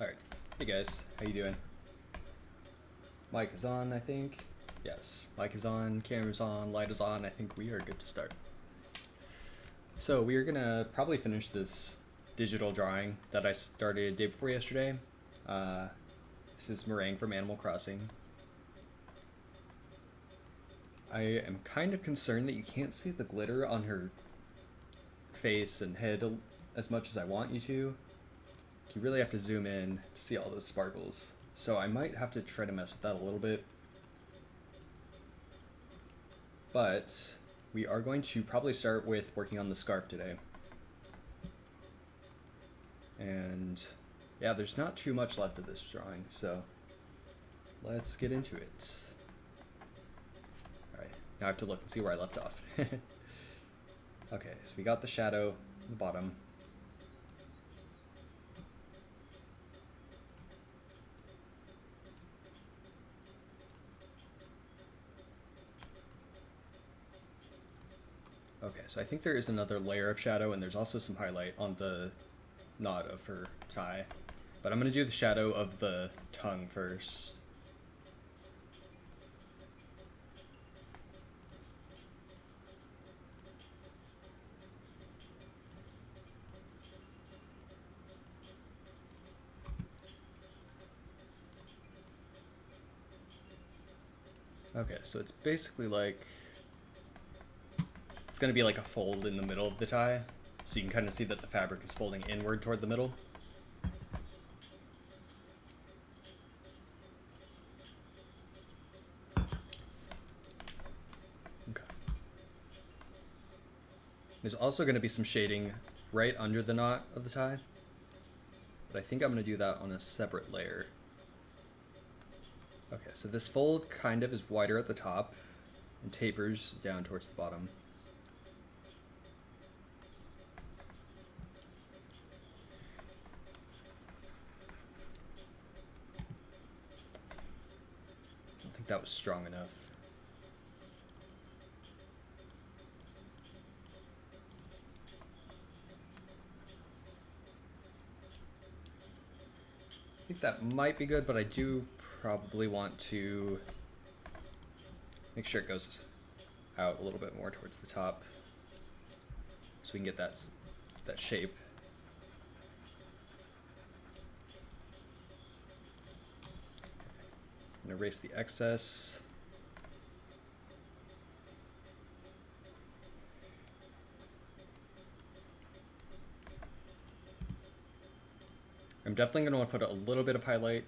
Alright, hey guys, how you doing? Mic is on, I think. Yes, mic is on, camera's on, light is on. I think we are good to start. So we are gonna probably finish this digital drawing that I started day before yesterday. This is Merengue from Animal Crossing. I am kind of concerned that you can't see the glitter on her face and head as much as I want you to. You really have to zoom in to see all those sparkles. So I might have to try to mess with that a little bit. But we are going to probably start with working on the scarf today. And yeah, there's not too much left of this drawing, so let's get into it. Alright, now I have to look and see where I left off. Okay, so we got the shadow at the bottom. Okay, so I think there is another layer of shadow, and there's also some highlight on the knot of her tie. But I'm going to do the shadow of the tongue first. Okay, so it's basically like... It's going to be like a fold in the middle of the tie, so you can kind of see that the fabric is folding inward toward the middle. Okay. There's also going to be some shading right under the knot of the tie, but I think I'm going to do that on a separate layer. Okay, so this fold kind of is wider at the top and tapers down towards the bottom. That was strong enough. I think that might be good, but I do probably want to make sure it goes out a little bit more towards the top so we can get that shape. I'm going to erase the excess. I'm definitely going to want to put a little bit of highlight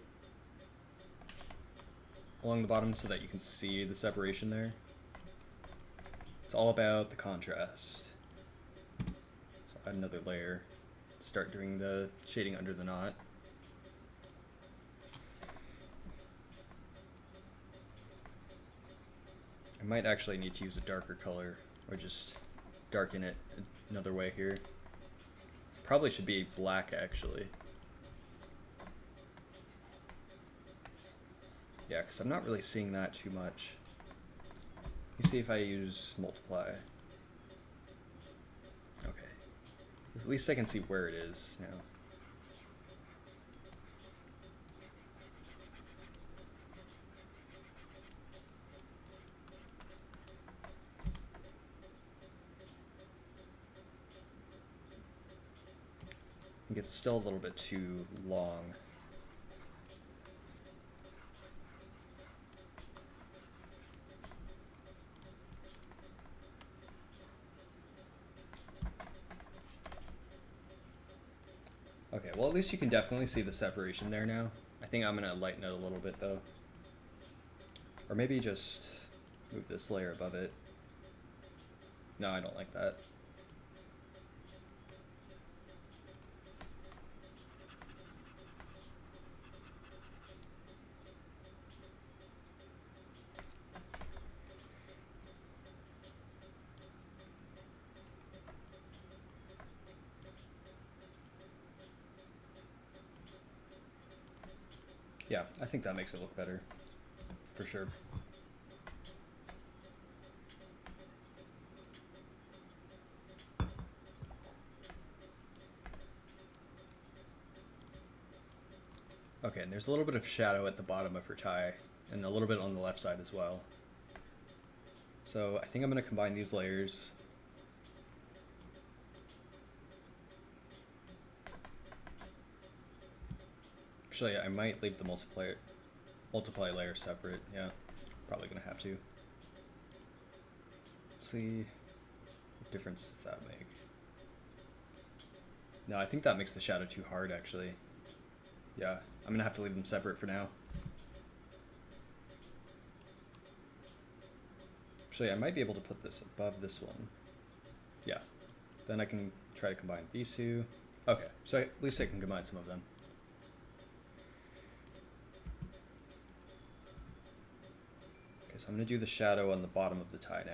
along the bottom so that you can see the separation there. It's all about the contrast. So add another layer. Start doing the shading under the knot. I might actually need to use a darker color or just darken it another way here. Probably should be black actually. Yeah, because I'm not really seeing that too much. Let me see if I use multiply. Okay. At least I can see where it is now. I think it's still a little bit too long. Okay, well at least you can definitely see the separation there now. I think I'm gonna lighten it a little bit though. Or maybe just move this layer above it. No, I don't like that. Yeah, I think that makes it look better, for sure. Okay, and there's a little bit of shadow at the bottom of her tie, and a little bit on the left side as well. So I think I'm going to combine these layers. Actually, I might leave the multiply layer separate. Yeah, probably going to have to. Let's see, what difference does that make? No, I think that makes the shadow too hard, actually. Yeah, I'm going to have to leave them separate for now. Actually, I might be able to put this above this one. Yeah, then I can try to combine these two. Okay, so at least I can combine some of them. Okay, so I'm going to do the shadow on the bottom of the tie now.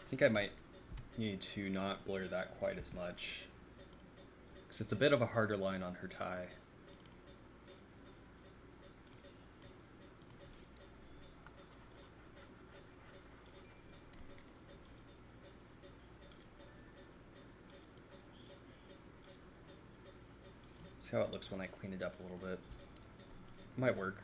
I think I might need to not blur that quite as much, because it's a bit of a harder line on her tie. See how it looks when I clean it up a little bit. Might work.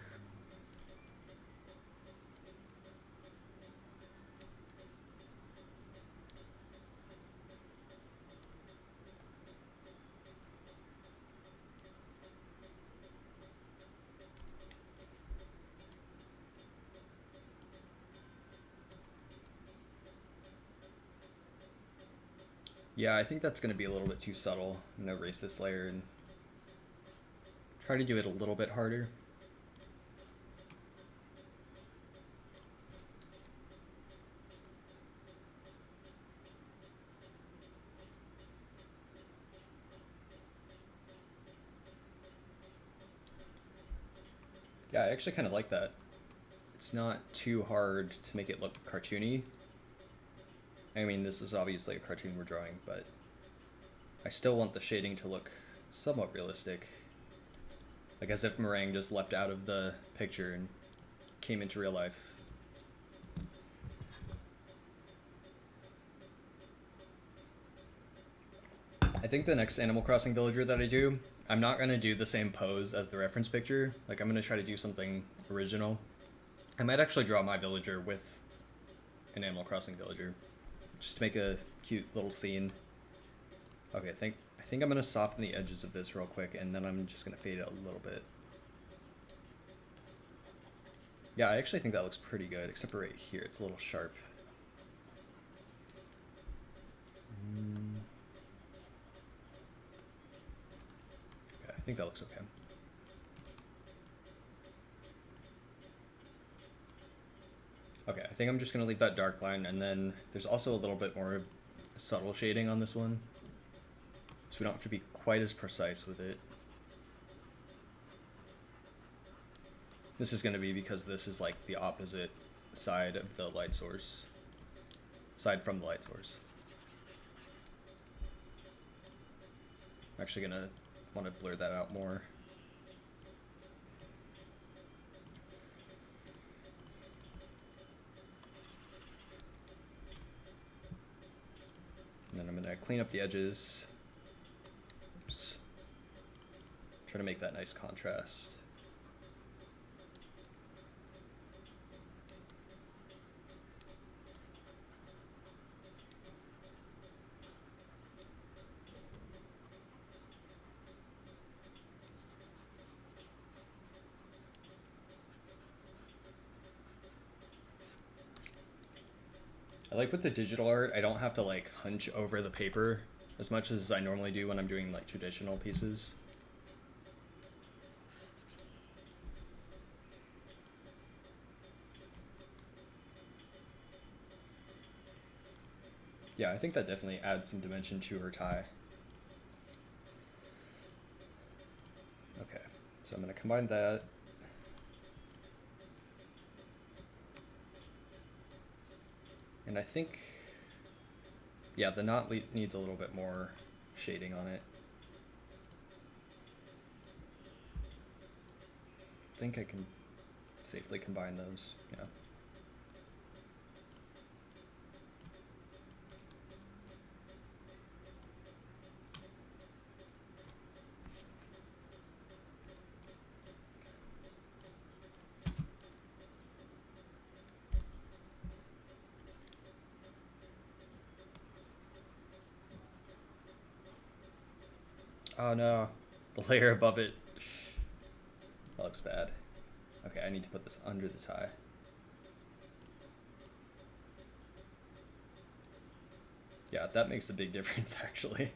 Yeah, I think that's going to be a little bit too subtle. I'm going to erase this layer and try to do it a little bit harder. Yeah, I actually kind of like that. It's not too hard to make it look cartoony. I mean, this is obviously a cartoon we're drawing, but I still want the shading to look somewhat realistic. Like as if Merengue just leapt out of the picture and came into real life. I think the next Animal Crossing villager that I do, I'm not going to do the same pose as the reference picture. Like I'm going to try to do something original. I might actually draw my villager with an Animal Crossing villager, just to make a cute little scene. Okay, I think I'm gonna soften the edges of this real quick, and then I'm just gonna fade it a little bit. Yeah, I actually think that looks pretty good, except for right here, it's a little sharp. Okay, I think that looks okay. Okay, I think I'm just gonna leave that dark line, and then there's also a little bit more subtle shading on this one, so we don't have to be quite as precise with it. This is gonna be because this is like the opposite side of the light source, side from the light source. I'm actually gonna want to blur that out more. And then I'm gonna clean up the edges. Oops. Try to make that nice contrast. I like with the digital art, I don't have to like hunch over the paper as much as I normally do when I'm doing like traditional pieces. Yeah, I think that definitely adds some dimension to her tie. Okay, so I'm going to combine that. And I think, yeah, the knot needs a little bit more shading on it. think I can safely combine those, yeah. Oh no, the layer above it. That looks bad. Okay, I need to put this under the tie. Yeah, that makes a big difference actually.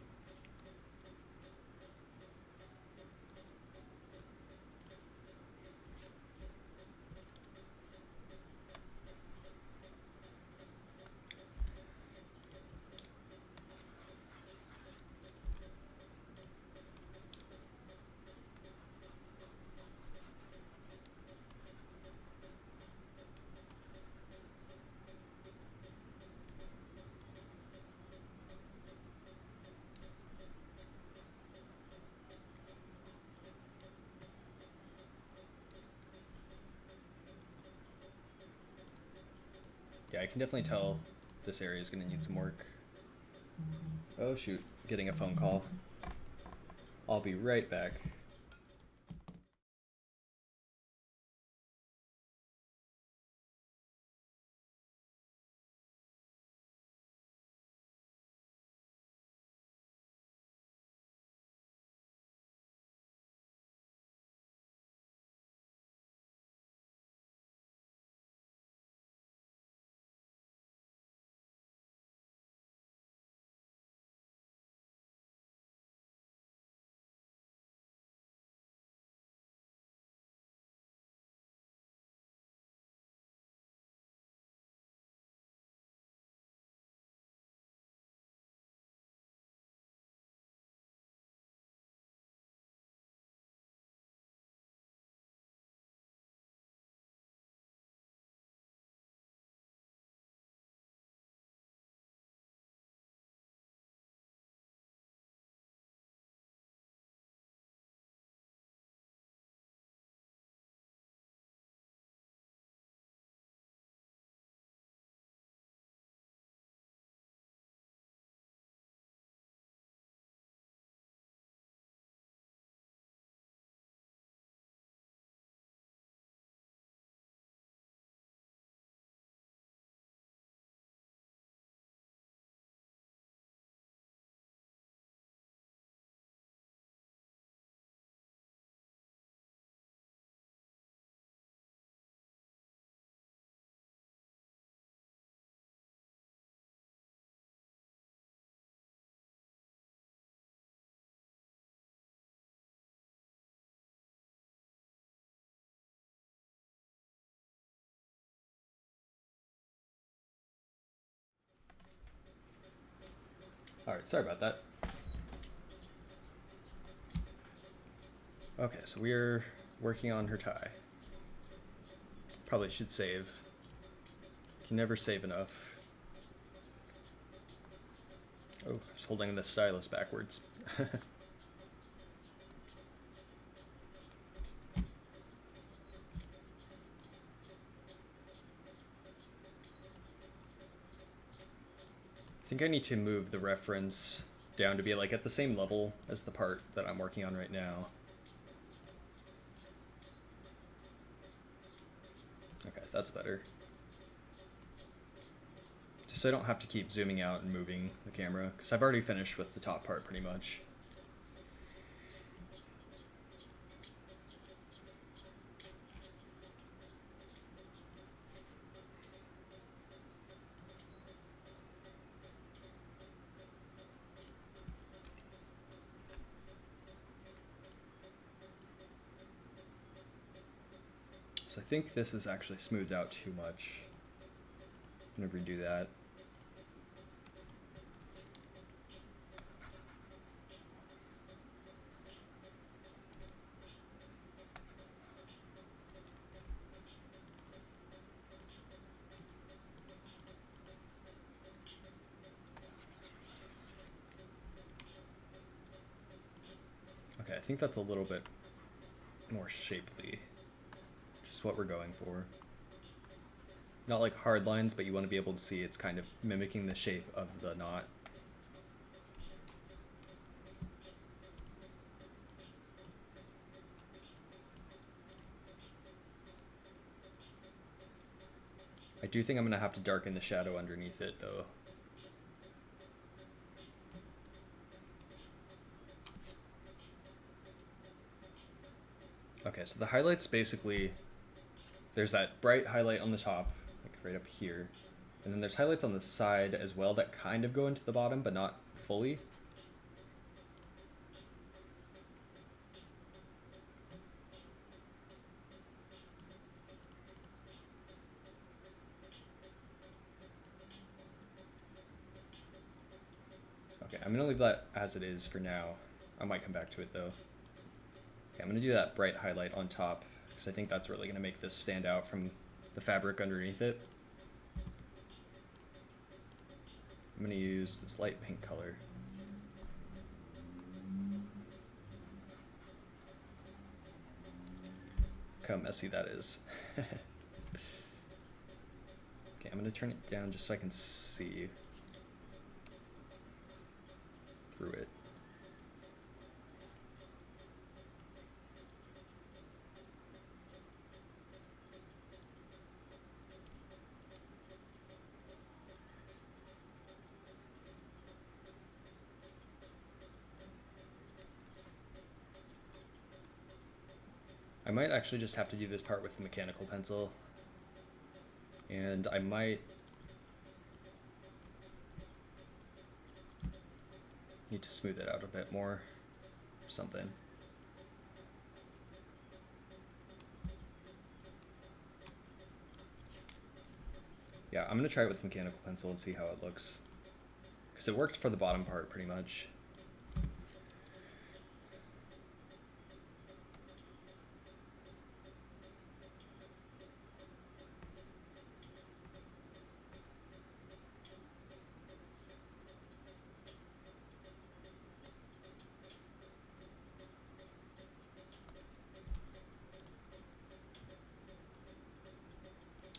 Yeah, I can definitely tell this area is going to need some work. Oh shoot, getting a phone call. I'll be right back. Alright, sorry about that. Okay, so we're working on her tie. Probably should save. Can never save enough. Oh, I was holding the stylus backwards. I think I need to move the reference down to be like at the same level as the part that I'm working on right now. Okay, that's better. Just so I don't have to keep zooming out and moving the camera, because I've already finished with the top part pretty much. So I think this is actually smoothed out too much. I'm gonna redo that. Okay, I think that's a little bit more shapely. just what we're going for. Not like hard lines, but you want to be able to see it's kind of mimicking the shape of the knot. I do think I'm going to have to darken the shadow underneath it though. Okay, so the highlights basically, there's that bright highlight on the top, like right up here. And then there's highlights on the side as well that kind of go into the bottom, but not fully. Okay, I'm gonna leave that as it is for now. I might come back to it though. Okay, I'm gonna do that bright highlight on top because I think that's really gonna make this stand out from the fabric underneath it. I'm gonna use this light pink color. Look how messy that is. Okay, I'm gonna turn it down just so I can see through it. I might actually just have to do this part with the mechanical pencil. And I might need to smooth it out a bit more or something. Yeah, I'm gonna try it with mechanical pencil and see how it looks. Because it worked for the bottom part pretty much.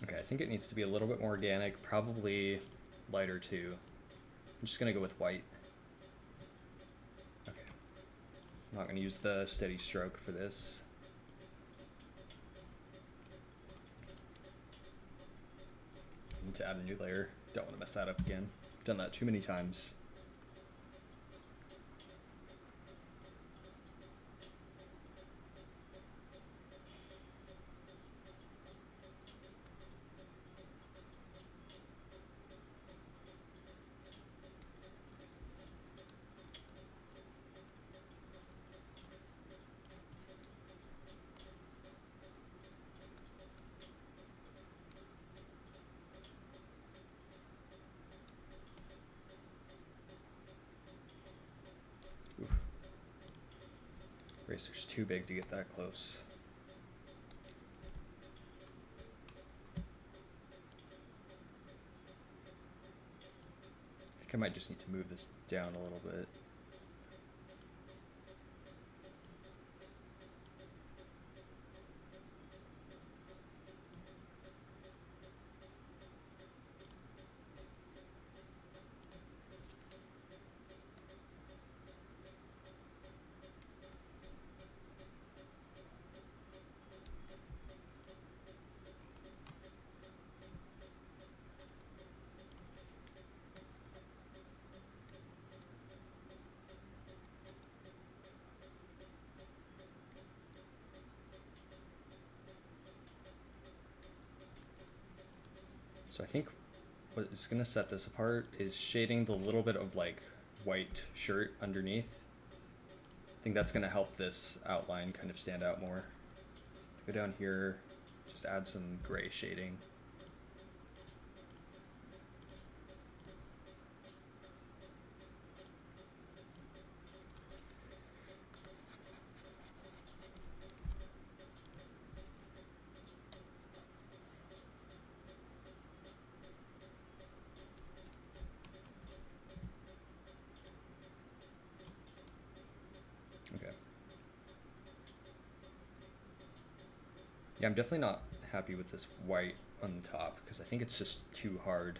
Okay, I think it needs to be a little bit more organic, probably lighter too. I'm just gonna go with white. Okay. I'm not gonna use the steady stroke for this. I need to add a new layer. Don't want to mess that up again. I've done that too many times. Eraser's too big to get that close. I think I might just need to move this down a little bit. So I think what is going to set this apart is shading the little bit of like white shirt underneath. I think that's going to help this outline kind of stand out more. Go down here, just add some gray shading. Yeah, I'm definitely not happy with this white on the top because I think it's just too hard.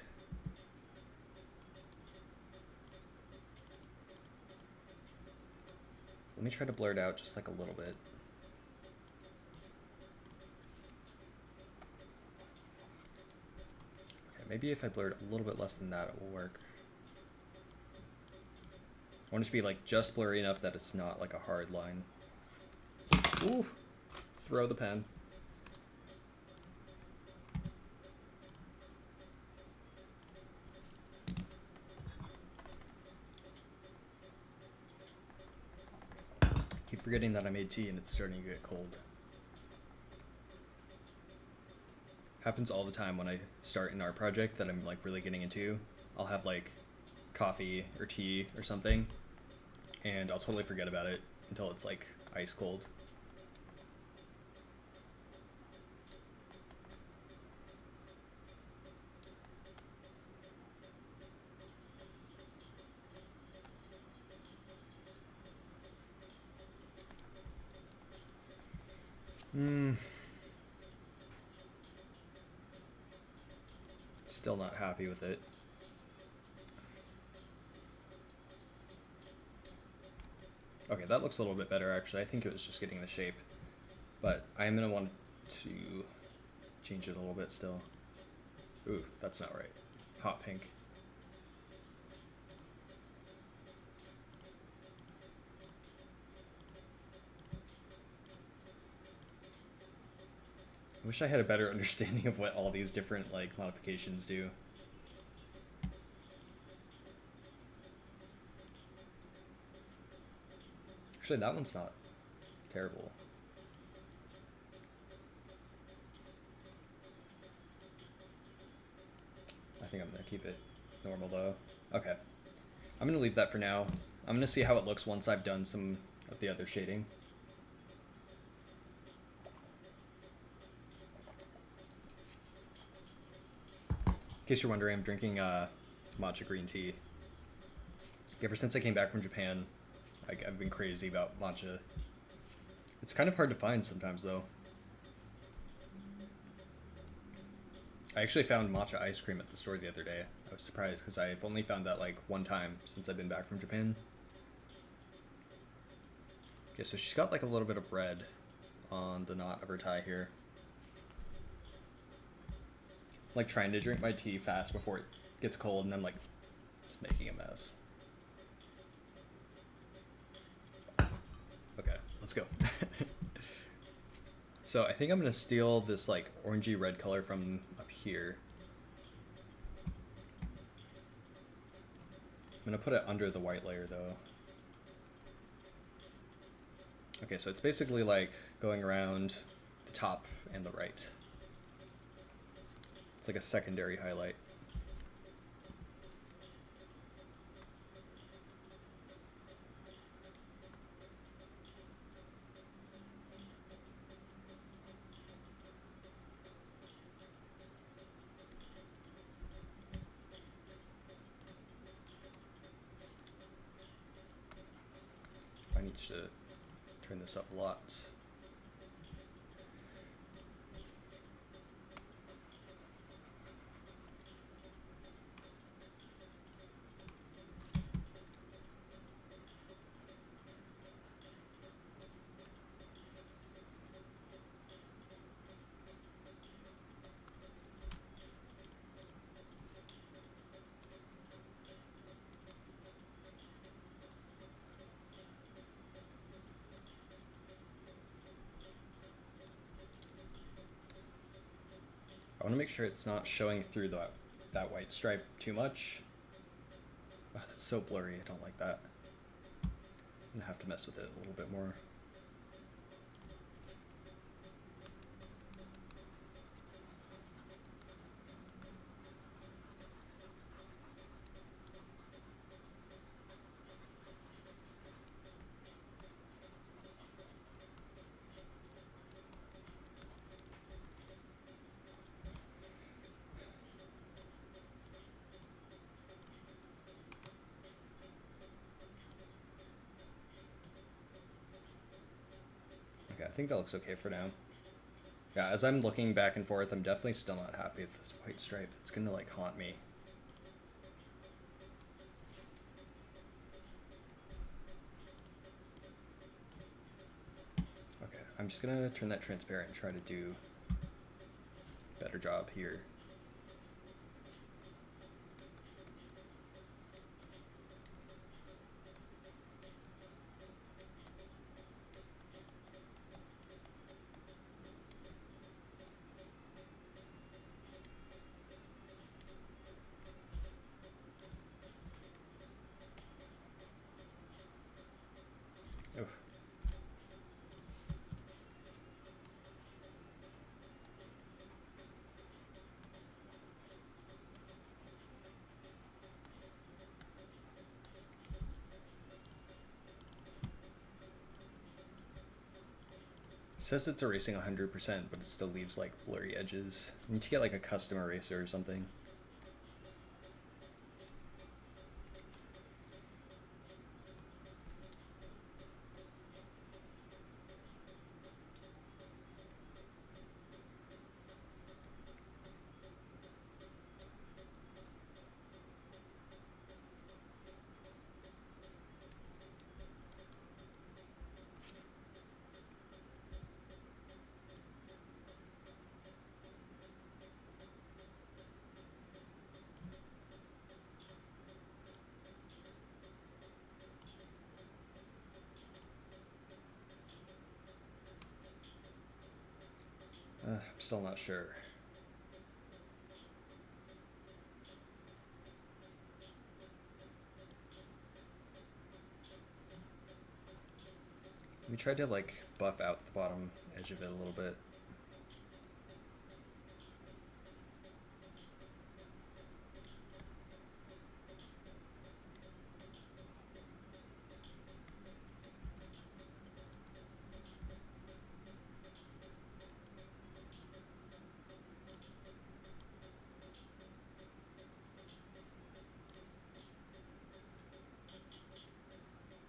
Let me try to blur it out just like a little bit. Okay, maybe if I blur it a little bit less than that, it will work. I want it to be like just blurry enough that it's not like a hard line. Ooh, throw the pen. Keep forgetting that I made tea and it's starting to get cold. Happens all the time when I start an art project that I'm like really getting into. I'll have like coffee or tea or something and I'll totally forget about it until it's like ice cold. Still not happy with it. Okay, that looks a little bit better actually. I think it was just getting the shape. But I am going to want to change it a little bit still. Ooh, that's not right. Hot pink. I wish I had a better understanding of what all these different like modifications do. Actually, that one's not terrible. I think I'm gonna keep it normal though. Okay. I'm gonna leave that for now. I'm gonna see how it looks once I've done some of the other shading. In case you're wondering, I'm drinking matcha green tea. Ever since I came back from Japan, I've been crazy about matcha. It's kind of hard to find sometimes though. I actually found matcha ice cream at the store the other day. I was surprised because I've only found that like one time since I've been back from Japan. Okay, so she's got like a little bit of red on the knot of her tie here. I'm like trying to drink my tea fast before it gets cold and I'm like just making a mess. Okay, let's go. So I think I'm gonna steal this like orangey red color from up here. I'm gonna put it under the white layer though. Okay, so it's basically like going around the top and the right. It's like a secondary highlight. I need to turn this up a lot. I want to make sure it's not showing through that white stripe too much. Oh, that's so blurry, I don't like that. I'm gonna have to mess with it a little bit more. Okay, I think that looks okay for now. Yeah, as I'm looking back and forth, I'm definitely still not happy with this white stripe. It's gonna like haunt me. Okay, I'm just gonna turn that transparent and try to do a better job here. Oh. It says it's erasing 100%, but it still leaves like blurry edges. I need to get like a custom eraser or something. I'm still not sure. We tried to like buff out the bottom edge of it a little bit.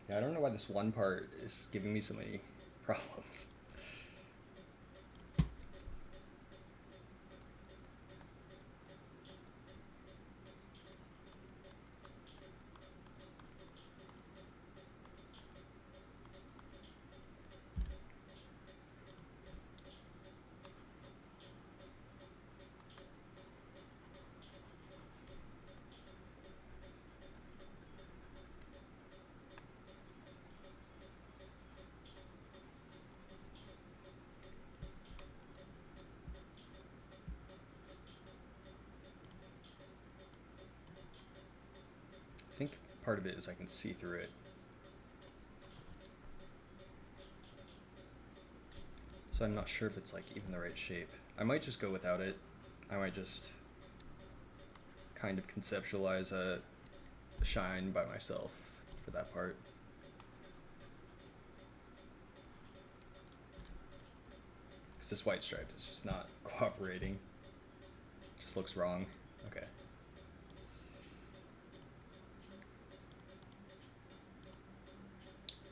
Yeah, I don't know why this one part is giving me so many problems. I think part of it is I can see through it. So I'm not sure if it's like even the right shape. I might just go without it. I might just kind of conceptualize a shine by myself for that part. Because this white stripe is just not cooperating. It just looks wrong. Okay.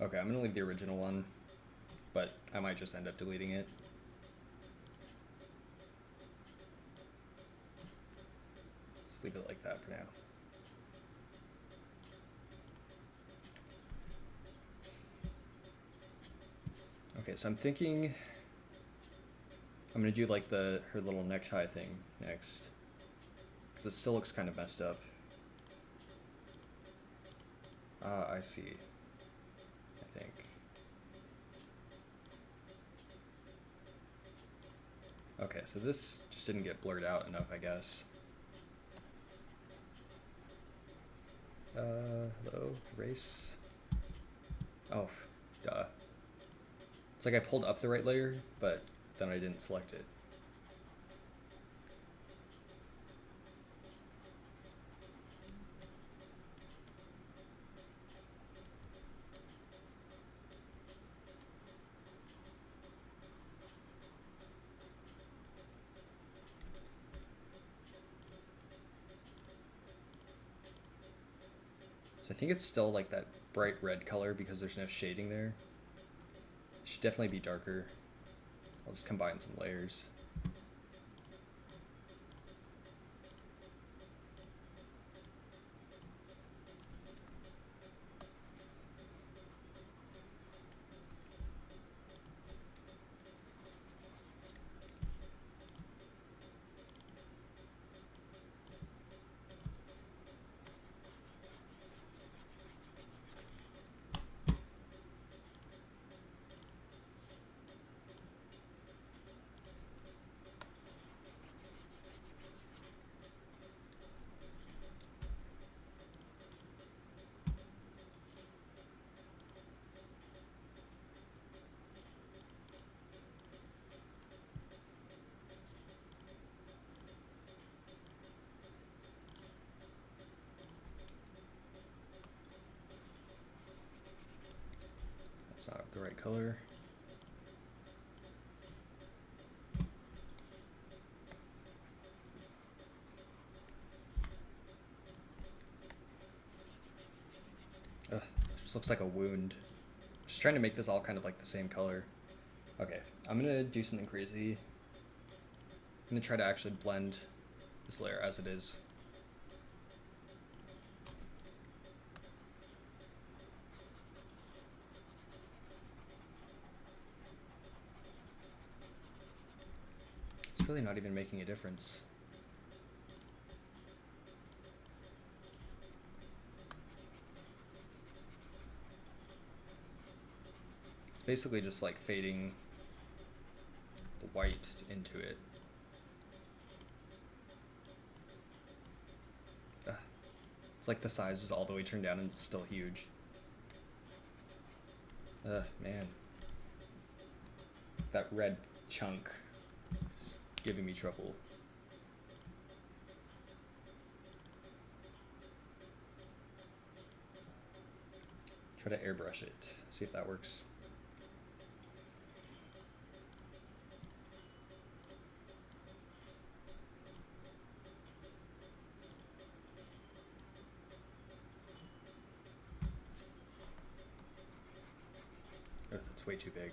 Okay, I'm gonna leave the original one, but I might just end up deleting it. Just leave it like that for now. Okay, so I'm thinking I'm gonna do like her little necktie thing next, because it still looks kind of messed up. I see. I think. Okay, so this just didn't get blurred out enough, I guess. Hello, erase. Oh, duh. It's like I pulled up the right layer, but then I didn't select it. So I think it's still like that bright red color because there's no shading there. It should definitely be darker. I'll just combine some layers. That's not the right color. Ugh, just looks like a wound. Just trying to make this all kind of like the same color. Okay, I'm gonna do something crazy. I'm gonna try to actually blend this layer as it is. It's really not even making a difference. It's basically just like fading the white into it. It's like the size is all the way turned down and it's still huge. Man. That red chunk is giving me trouble. Try to airbrush it, see if that works. Oh, that's way too big.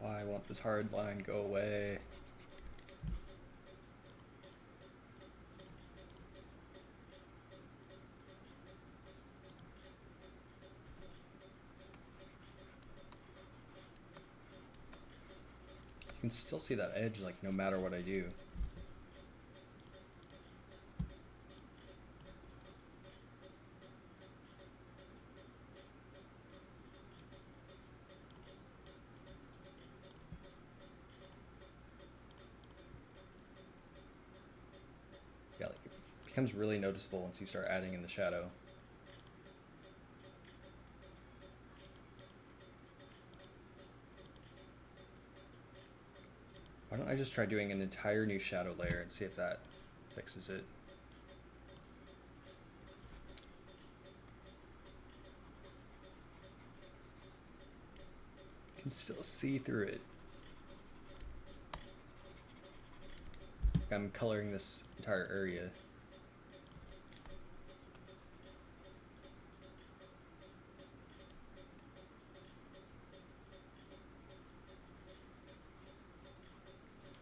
Why won't this hard line go away? You can still see that edge like no matter what I do. Yeah, like it becomes really noticeable once you start adding in the shadow. Why don't I just try doing an entire new shadow layer and see if that fixes it? You can still see through it. I'm coloring this entire area.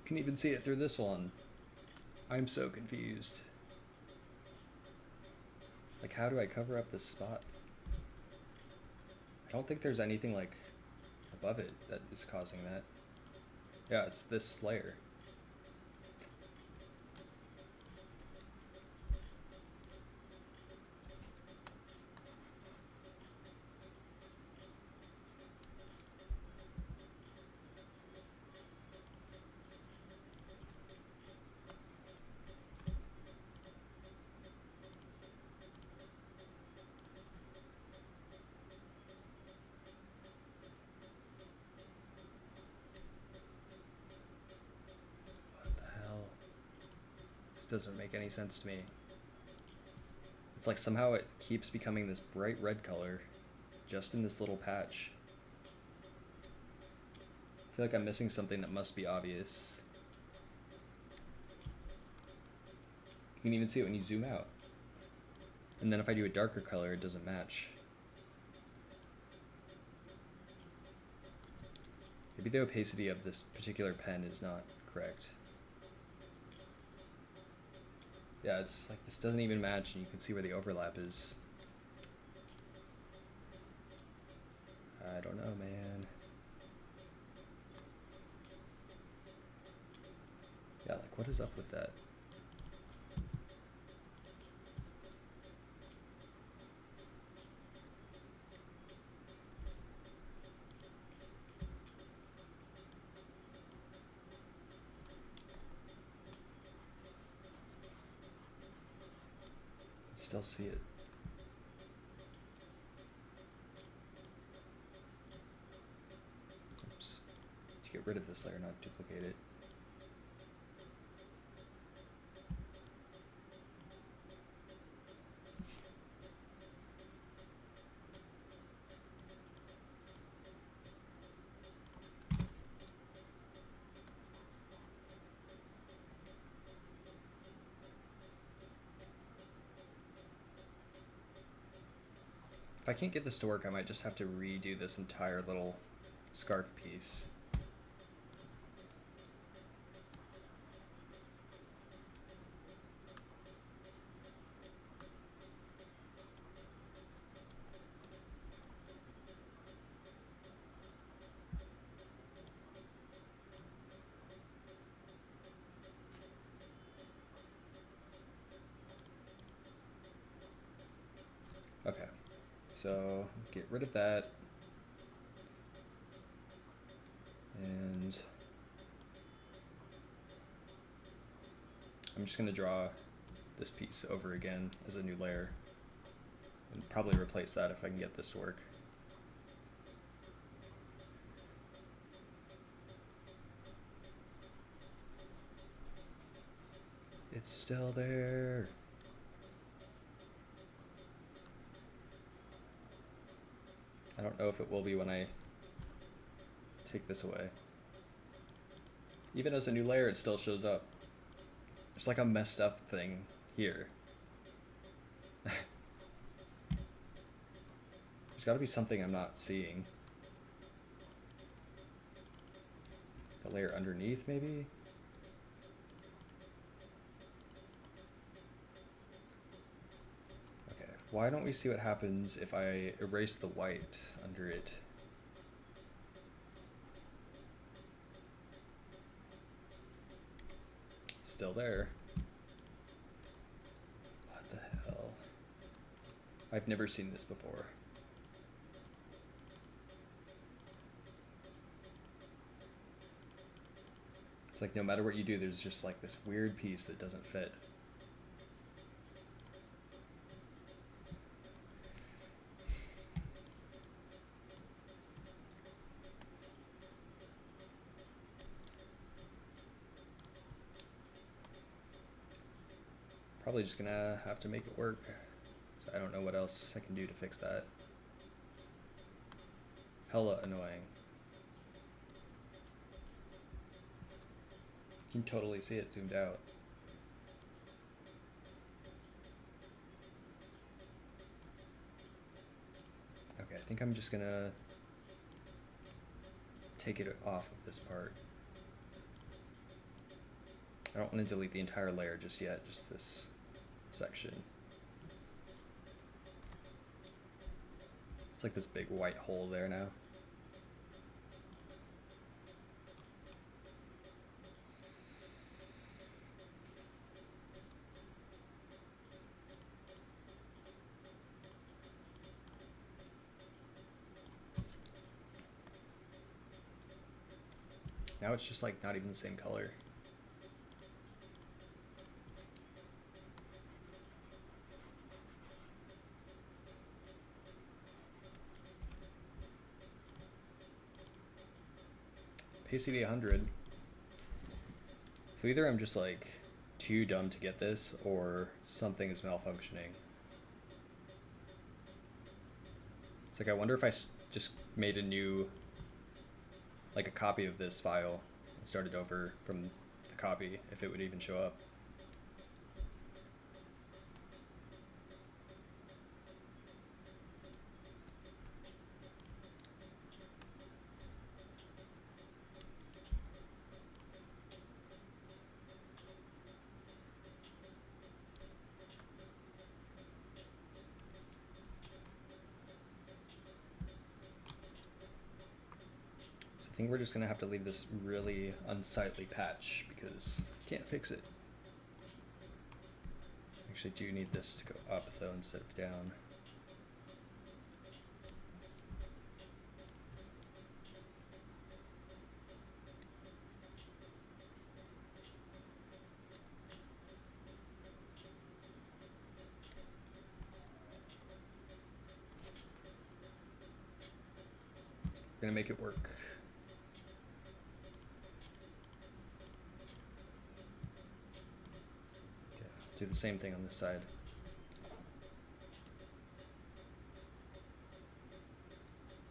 You can even see it through this one. I'm so confused. Like, how do I cover up this spot? I don't think there's anything like above it that is causing that. Yeah, it's this layer. doesn't make any sense to me. It's like somehow it keeps becoming this bright red color just in this little patch. I feel like I'm missing something that must be obvious. You can even see it when you zoom out. And then if I do a darker color, it doesn't match. Maybe the opacity of this particular pen is not correct. Yeah, it's like this doesn't even match, and you can see where the overlap is. I don't know, man. Yeah, like what is up with that? Still see it. Oops. To get rid of this layer, not duplicate it. If I can't get this to work, I might just have to redo this entire little scarf piece. Okay. So get rid of that, and I'm just going to draw this piece over again as a new layer, and probably replace that if I can get this to work. It's still there. I don't know if it will be when I take this away. Even as a new layer, it still shows up. There's like a messed up thing here. There's gotta be something I'm not seeing. The layer underneath, maybe? Why don't we see what happens if I erase the white under it? Still there. What the hell? I've never seen this before. It's like no matter what you do, there's just like this weird piece that doesn't fit. Probably just gonna have to make it work. So I don't know what else I can do to fix that. Hella annoying. You can totally see it zoomed out. Okay, I think I'm just gonna take it off of this part. I don't want to delete the entire layer just yet, just this section. It's like this big white hole there now. Now it's just like not even the same color. PCD 100. So either I'm just like too dumb to get this, or something is malfunctioning. It's like, I wonder if I just made a new, like a copy of this file and started over from the copy, if it would even show up. I think we're just gonna have to leave this really unsightly patch because I can't fix it. Actually do need this to go up though instead of down. We're gonna make it work. Do the same thing on this side.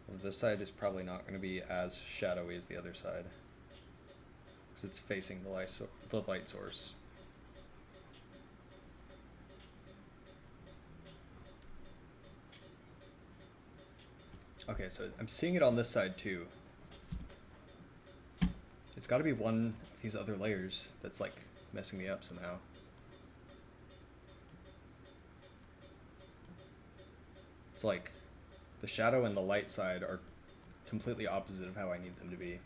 Well, this side is probably not going to be as shadowy as the other side because it's facing the light source. Okay, so I'm seeing it on this side too. It's got to be one of these other layers that's like messing me up somehow. It's like the shadow and the light side are completely opposite of how I need them to be.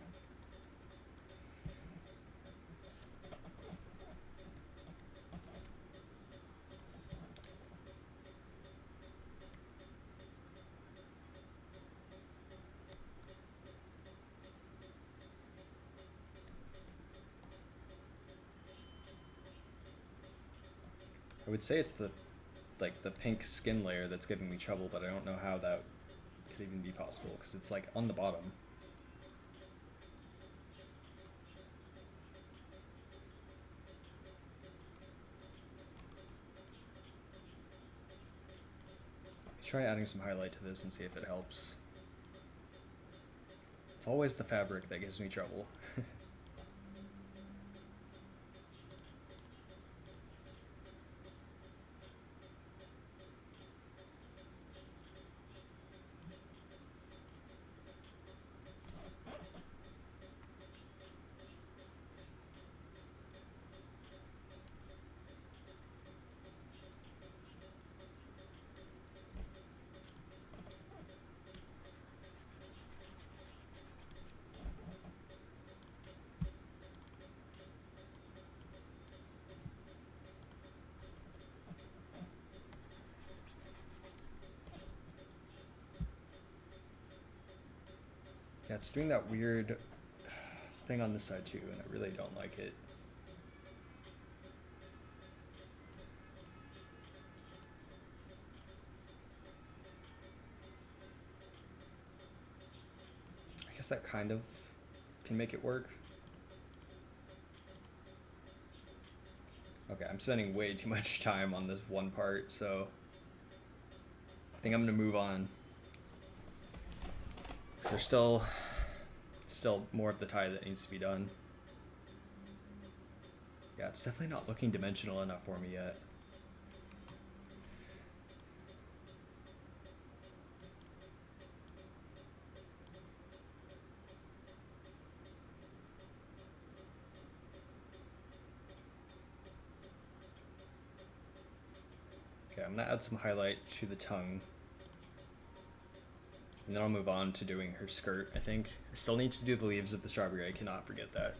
I would say it's the pink skin layer that's giving me trouble, but I don't know how that could even be possible because it's like on the bottom. Try adding some highlight to this and see if it helps. It's always the fabric that gives me trouble. Yeah, it's doing that weird thing on this side too, and I really don't like it. I guess that kind of can make it work. Okay, I'm spending way too much time on this one part, so I think I'm gonna move on. There's still more of the tie that needs to be done. Yeah, it's definitely not looking dimensional enough for me yet. Okay, I'm gonna add some highlight to the tongue. And then I'll move on to doing her skirt, I think. I still need to do the leaves of the strawberry, I cannot forget that.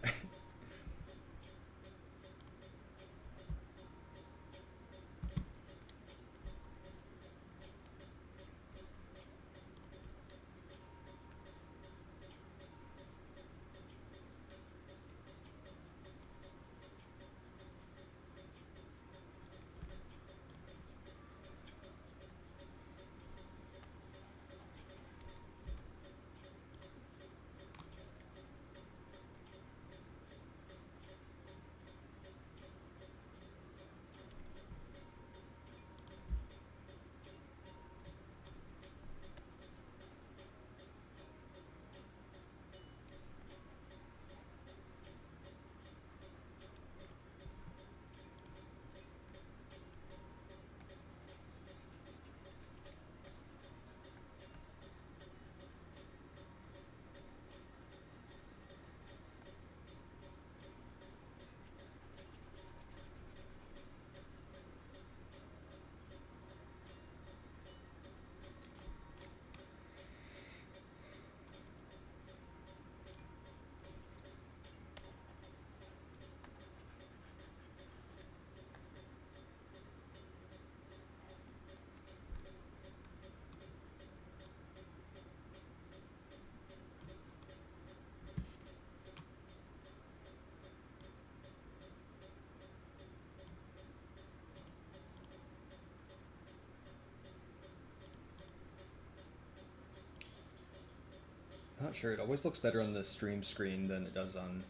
not sure. It always looks better on the stream screen than it does on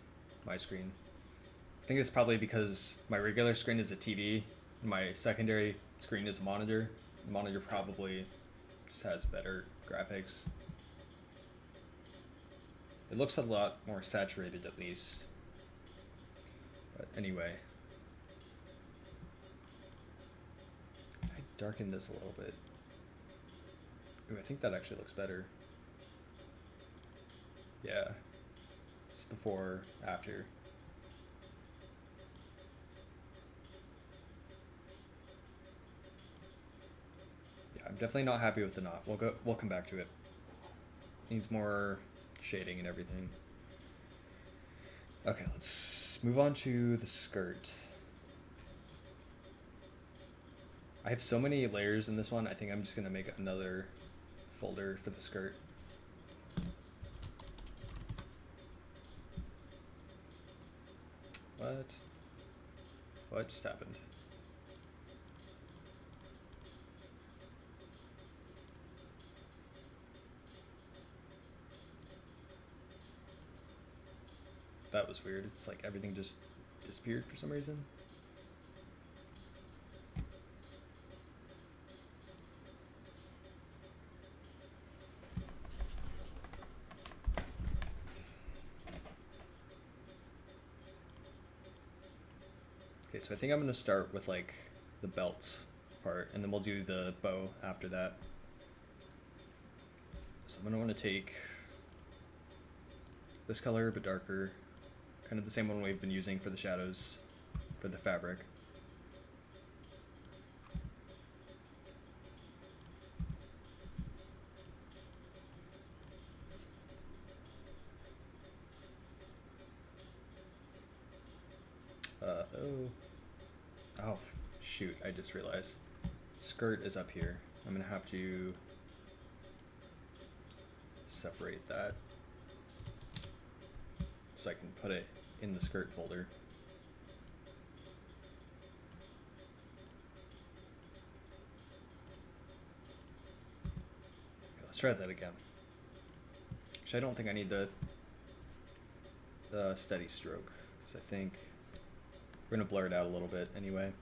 my screen. I think it's probably because my regular screen is a TV, and my secondary screen is a monitor. The monitor probably just has better graphics. It looks a lot more saturated at least. But anyway. I darken this a little bit. Ooh, I think that actually looks better. Yeah. It's before, after. Yeah, I'm definitely not happy with the knot. We'll come back to it. Needs more shading and everything. Okay, let's move on to the skirt. I have so many layers in this one, I think I'm just gonna make another folder for the skirt. What just happened? That was weird. It's like everything just disappeared for some reason. Okay, so I think I'm gonna start with like the belt part, and then we'll do the bow after that. So I'm gonna want to take this color, but darker, kind of the same one we've been using for the shadows for the fabric. Oh, shoot, I just realized. Skirt is up here. I'm gonna have to separate that so I can put it in the skirt folder. Okay, let's try that again. Actually, I don't think I need the steady stroke, because I think we're gonna blur it out a little bit anyway.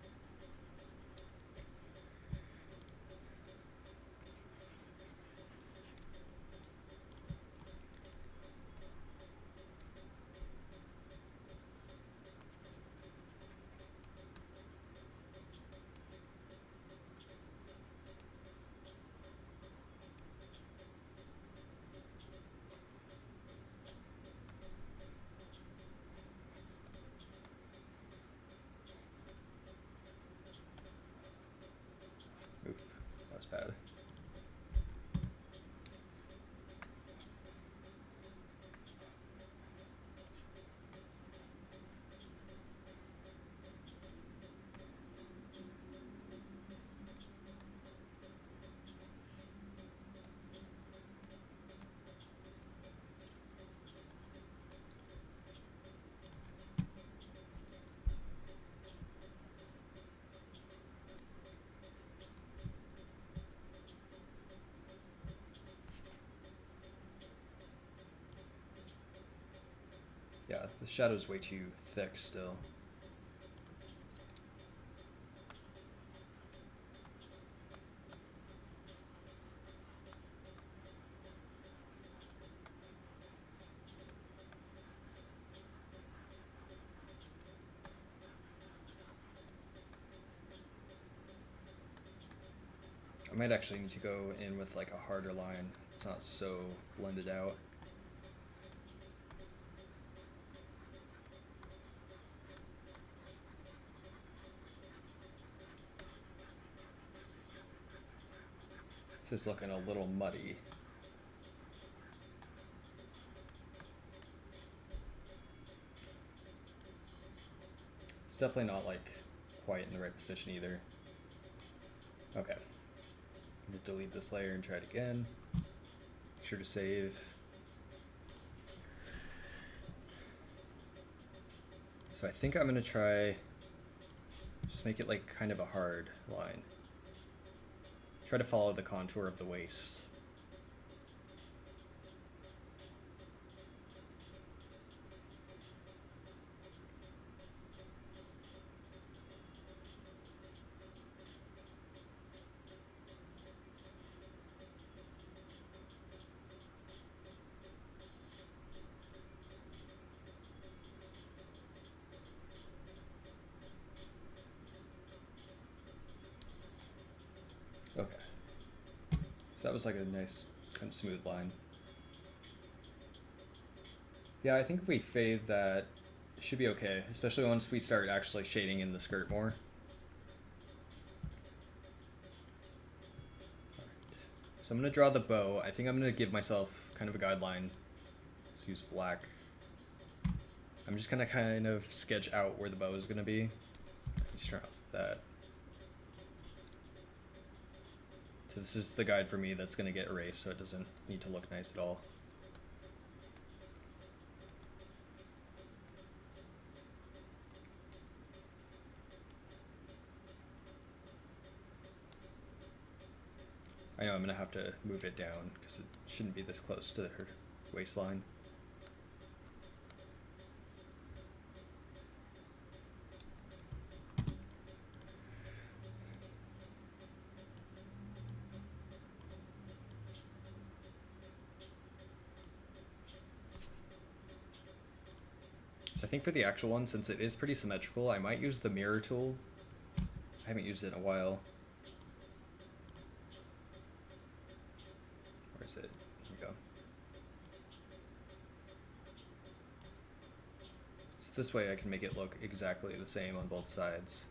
Oop, that was bad. Yeah, the shadow's way too thick still. I might actually need to go in with like a harder line. It's not so blended out. It's just looking a little muddy. It's definitely not like quite in the right position either. Okay. I'm gonna delete this layer and try it again. Make sure to save. So I think I'm gonna try just make it like kind of a hard line. Try to follow the contour of the waist. So that was like a nice kind of smooth line. Yeah, I think if we fade that, it should be okay, especially once we start actually shading in the skirt more. So I'm going to draw the bow. I think I'm going to give myself kind of a guideline. Let's use black. I'm just going to kind of sketch out where the bow is going to be. Let's try out that. So this is the guide for me that's going to get erased, so it doesn't need to look nice at all. I know I'm going to have to move it down because it shouldn't be this close to her waistline. So I think for the actual one, since it is pretty symmetrical, I might use the mirror tool. I haven't used it in a while. Where is it? Here we go. So this way I can make it look exactly the same on both sides.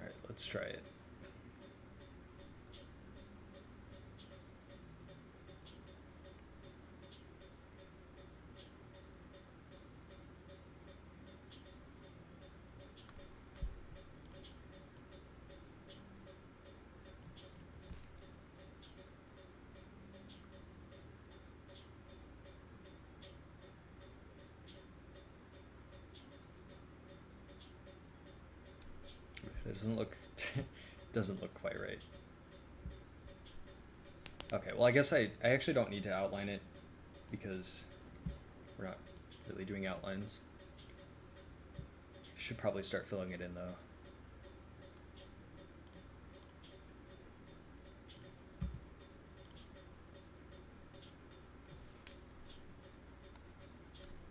Alright, let's try it. It doesn't look doesn't look quite right. Okay, well I guess I actually don't need to outline it because we're not really doing outlines. Should probably start filling it in though.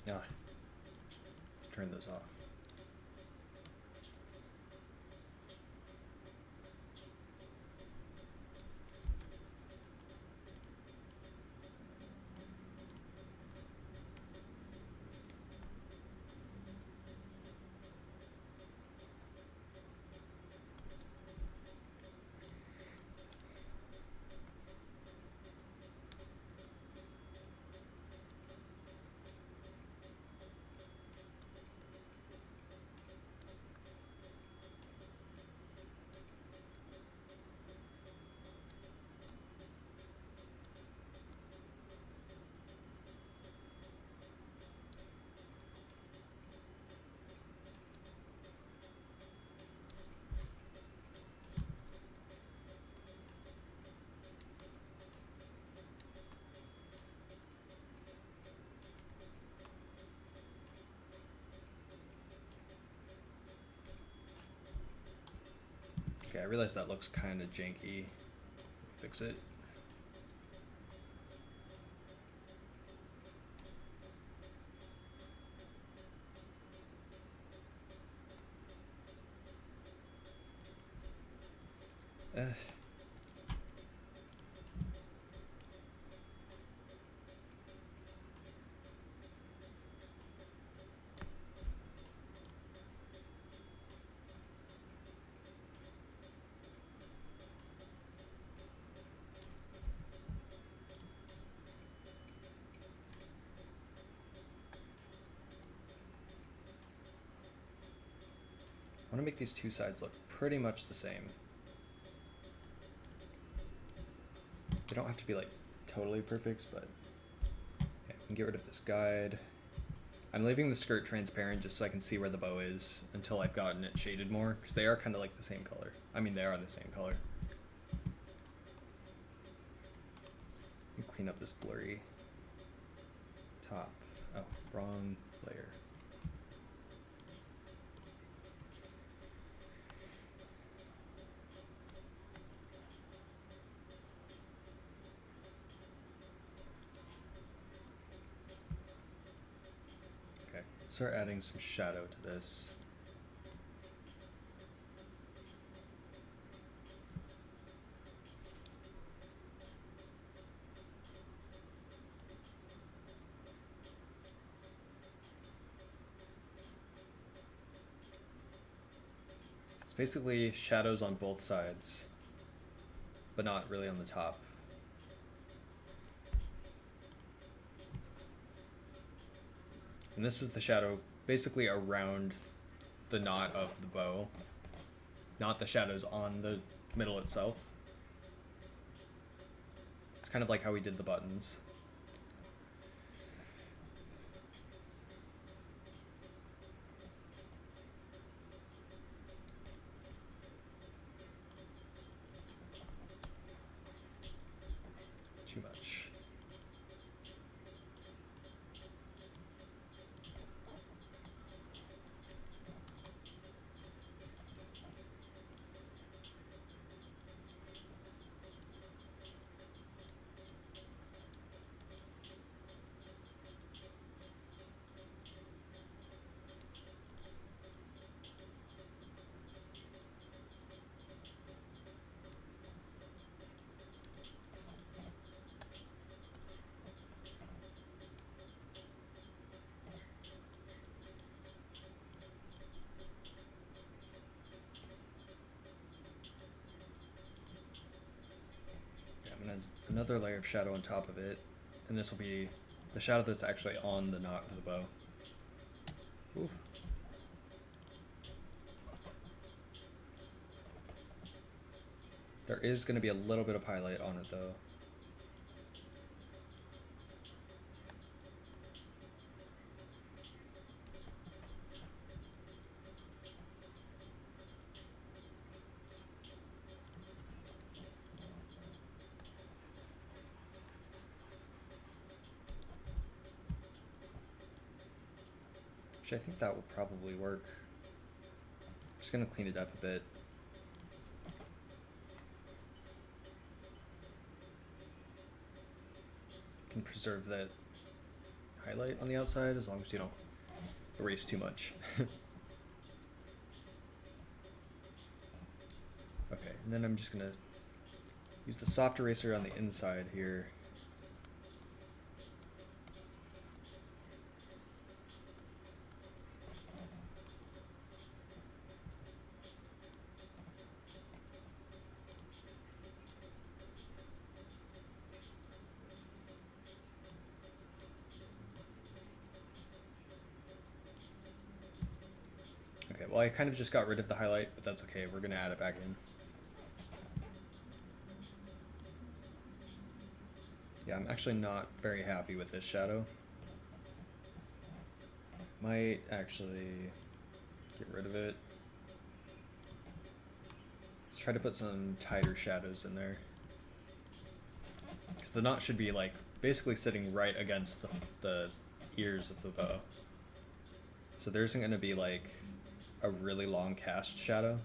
Yeah. Turn those off. Okay, I realize that looks kind of janky. Fix it. I want to make these two sides look pretty much the same. They don't have to be like totally perfect, but yeah, I can get rid of this guide. I'm leaving the skirt transparent just so I can see where the bow is until I've gotten it shaded more, because they are kind of like the same color. I mean, they are the same color. Let me clean up this blurry top. Oh, wrong layer. start adding some shadow to this. It's basically shadows on both sides, but not really on the top. And this is the shadow basically around the knot of the bow, not the shadows on the middle itself. It's kind of like how we did the buttons. Too much. Another layer of shadow on top of it, and this will be the shadow that's actually on the knot of the bow. Ooh. There is going to be a little bit of highlight on it though. Which I think that will probably work. Just gonna clean it up a bit. Can preserve that highlight on the outside as long as you don't erase too much. Okay, and then I'm just gonna use the soft eraser on the inside here. Okay, well I kind of just got rid of the highlight, but that's okay, we're gonna add it back in. Yeah, I'm actually not very happy with this shadow. Might actually get rid of it. Let's try to put some tighter shadows in there. Because the knot should be like basically sitting right against the ears of the bow. So there isn't going to be like a really long cast shadow.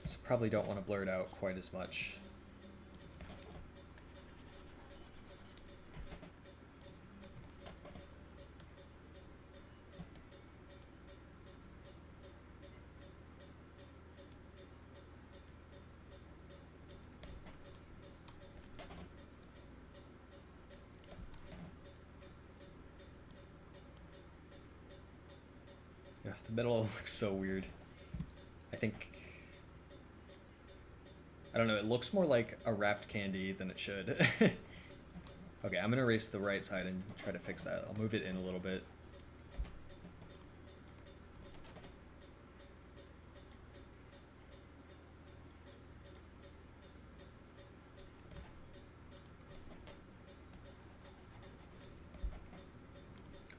So probably don't want to blur it out quite as much. Yeah, the middle looks so weird. I think, I don't know, it looks more like a wrapped candy than it should. Okay, I'm gonna erase the right side and try to fix that. I'll move it in a little bit.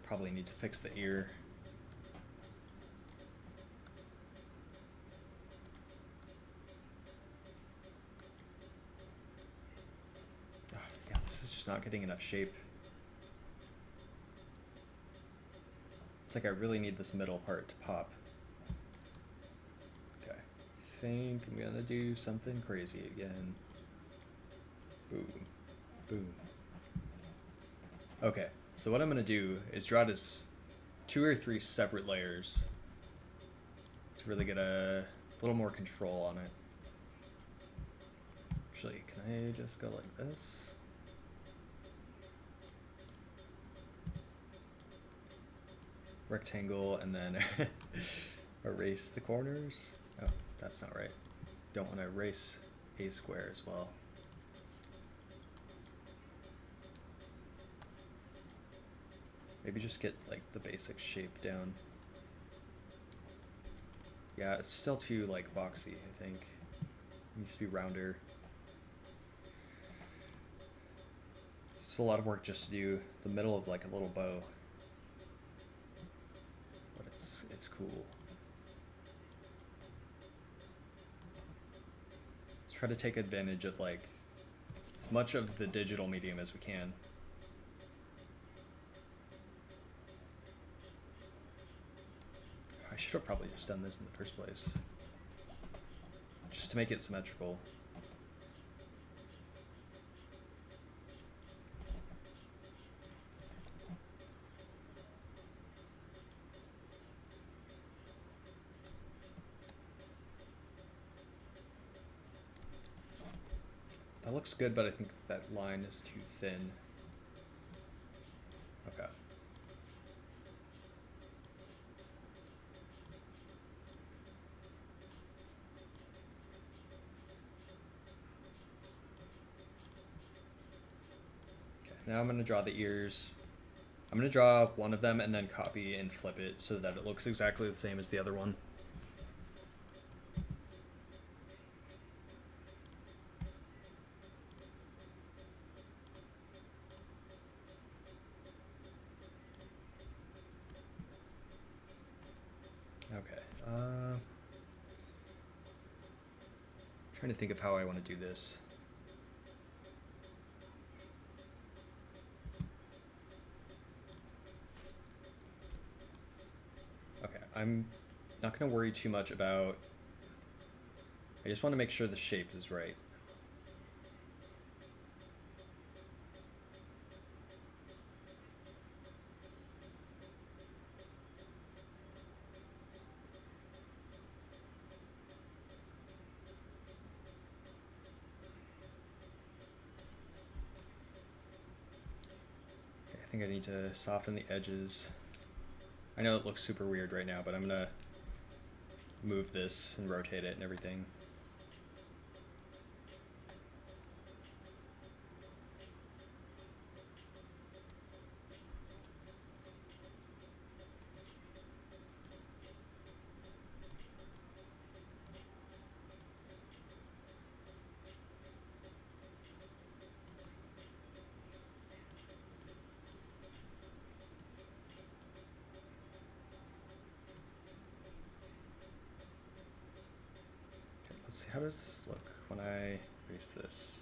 Probably need to fix the ear. Yeah, this is just not getting enough shape. It's like I really need this middle part to pop. Okay. think I'm gonna do something crazy again. Boom, boom. Okay, so what I'm gonna do is draw this 2 or 3 separate layers to really get a little more control on it. Actually, can I just go like this? Rectangle and then erase the corners. Oh, that's not right. Don't want to erase a square as well. Maybe just get like the basic shape down. Yeah, it's still too like boxy, I think. It needs to be rounder. It's a lot of work just to do the middle of like a little bow. But it's cool. Let's try to take advantage of like as much of the digital medium as we can. I should have probably just done this in the first place. Just to make it symmetrical. That looks good, but I think that line is too thin. Okay. Now I'm going to draw the ears. I'm going to draw one of them and then copy and flip it so that it looks exactly the same as the other one. Okay. Trying to think of how I want to do this. I'm not going to worry too much about, I just want to make sure the shape is right. Okay, I think I need to soften the edges. I know it looks super weird right now, but I'm gonna move this and rotate it and everything. Let's see, how does this look when I erase this?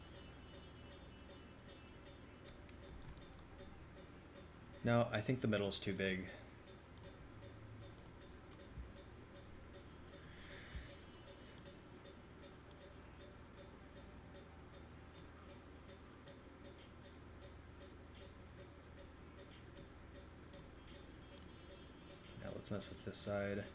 No, I think the middle is too big. Now let's mess with this side.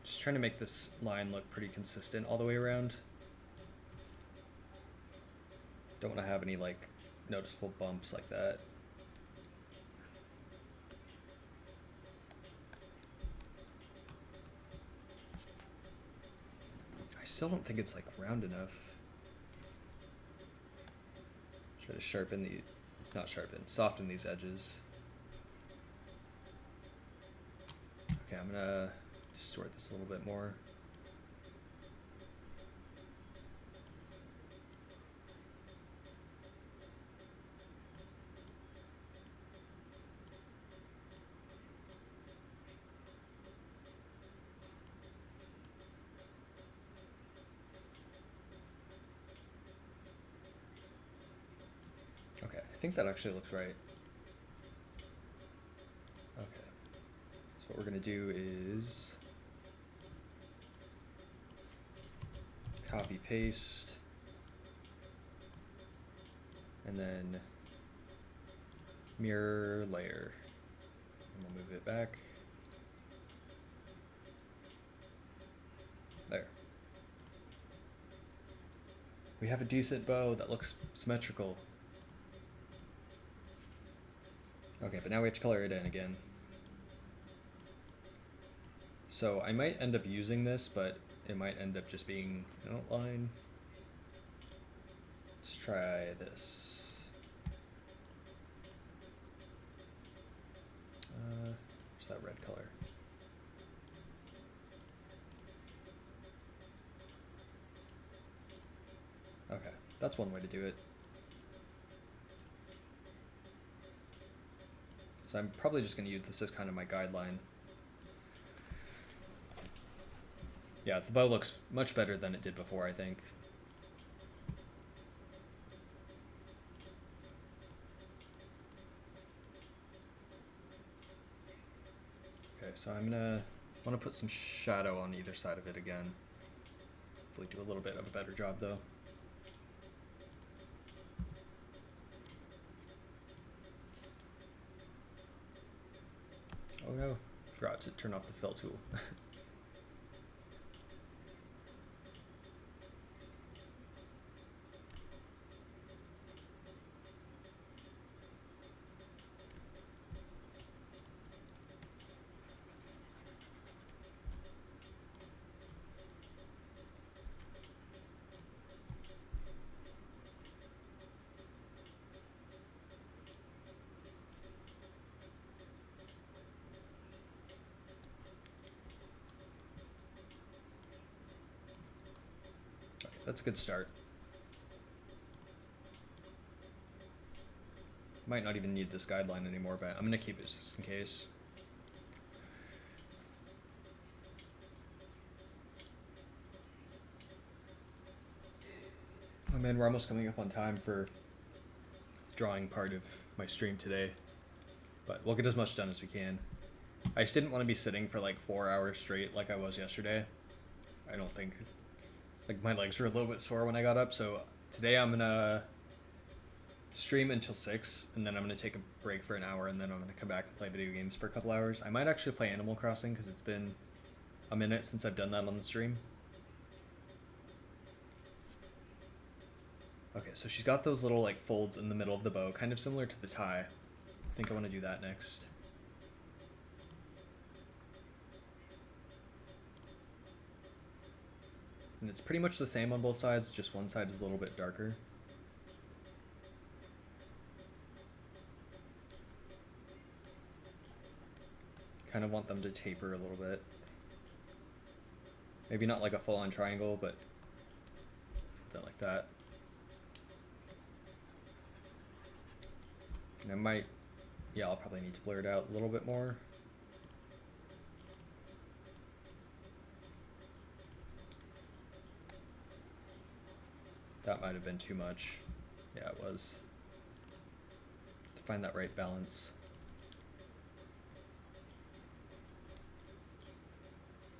Just trying to make this line look pretty consistent all the way around. Don't want to have any like noticeable bumps like that. I still don't think it's like round enough. Try to sharpen the, not sharpen, soften these edges. Okay, I'm gonna distort this a little bit more. Okay, I think that actually looks right. Okay, so what we're gonna do is copy paste and then mirror layer, and we'll move it back. There. We have a decent bow that looks symmetrical. Okay, but now we have to color it in again. So I might end up using this, but it might end up just being an outline. Let's try this. Where's that red color? Okay, that's one way to do it. So I'm probably just going to use this as kind of my guideline. Yeah, the bow looks much better than it did before, I think. Okay, so I'm gonna want to put some shadow on either side of it again. Hopefully do a little bit of a better job though. Oh no, forgot to turn off the fill tool. That's a good start. Might not even need this guideline anymore, but I'm gonna keep it just in case. Oh man, we're almost coming up on time for the drawing part of my stream today, but we'll get as much done as we can. I just didn't want to be sitting for like 4 hours straight like I was yesterday. I don't think, like, my legs were a little bit sore when I got up, so today I'm gonna stream until 6, and then I'm gonna take a break for an hour, and then I'm gonna come back and play video games for a couple hours. I might actually play Animal Crossing, because it's been a minute since I've done that on the stream. Okay, so she's got those little like folds in the middle of the bow, kind of similar to the tie. I think I want to do that next. And it's pretty much the same on both sides, just one side is a little bit darker. Kind of want them to taper a little bit. Maybe not like a full-on triangle, but something like that. And I might, yeah, I'll probably need to blur it out a little bit more. That might have been too much. Yeah, it was. To find that right balance.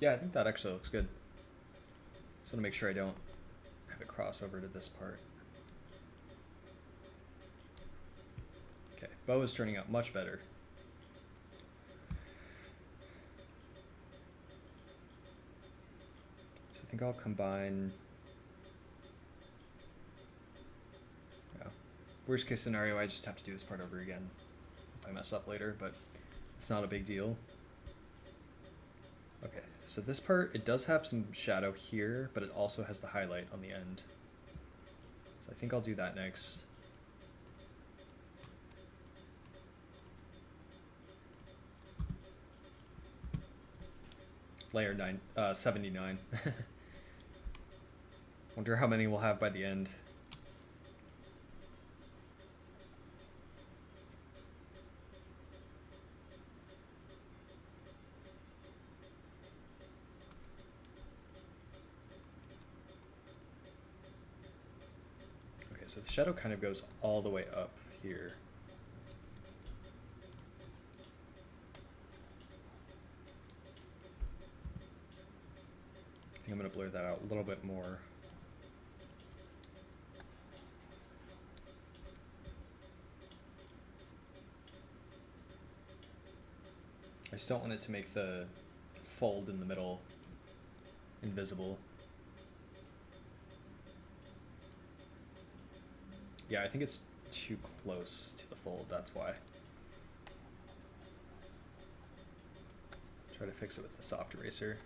Yeah, I think that actually looks good. Just want to make sure I don't have it cross over to this part. Okay, bow is turning out much better. So I think I'll combine. Yeah. Worst case scenario, I just have to do this part over again if I mess up later, but it's not a big deal. Okay, so this part, it does have some shadow here, but it also has the highlight on the end. So I think I'll do that next. layer 79. Wonder how many we'll have by the end. Okay, so the shadow kind of goes all the way up here. I think I'm going to blur that out a little bit more. I just don't want it to make the fold in the middle invisible. Yeah, I think it's too close to the fold, that's why. Try to fix it with the soft eraser.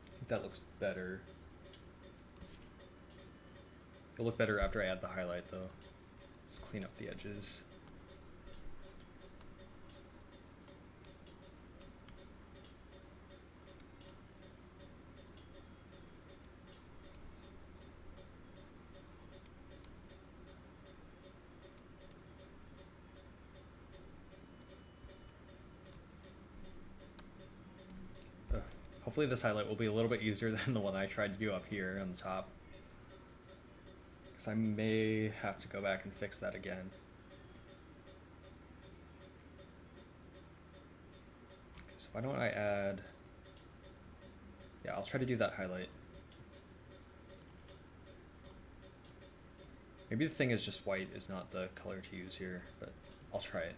I think that looks better. It'll look better after I add the highlight though. Let's clean up the edges. Hopefully this highlight will be a little bit easier than the one I tried to do up here on the top. Because I may have to go back and fix that again. Okay, so why don't I add... Yeah, I'll try to do that highlight. Maybe the thing is just white is not the color to use here, but I'll try it.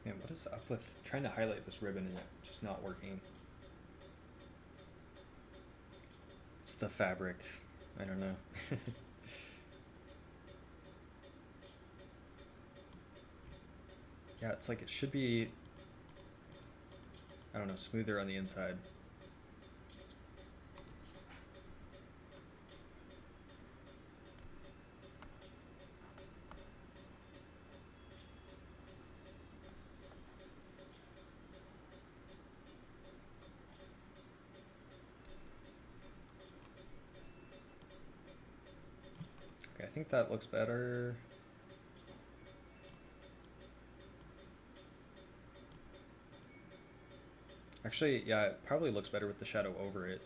Man, what is up with trying to highlight this ribbon and it just not working? It's the fabric. I don't know. Yeah, it's like it should be, I don't know, smoother on the inside. I think that looks better. Actually, yeah, it probably looks better with the shadow over it.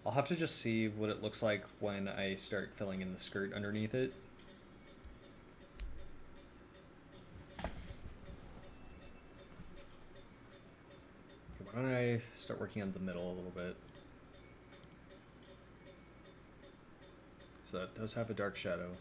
I'll have to just see what it looks like when I start filling in the skirt underneath it. Okay, why don't I start working on the middle a little bit? So that does have a dark shadow.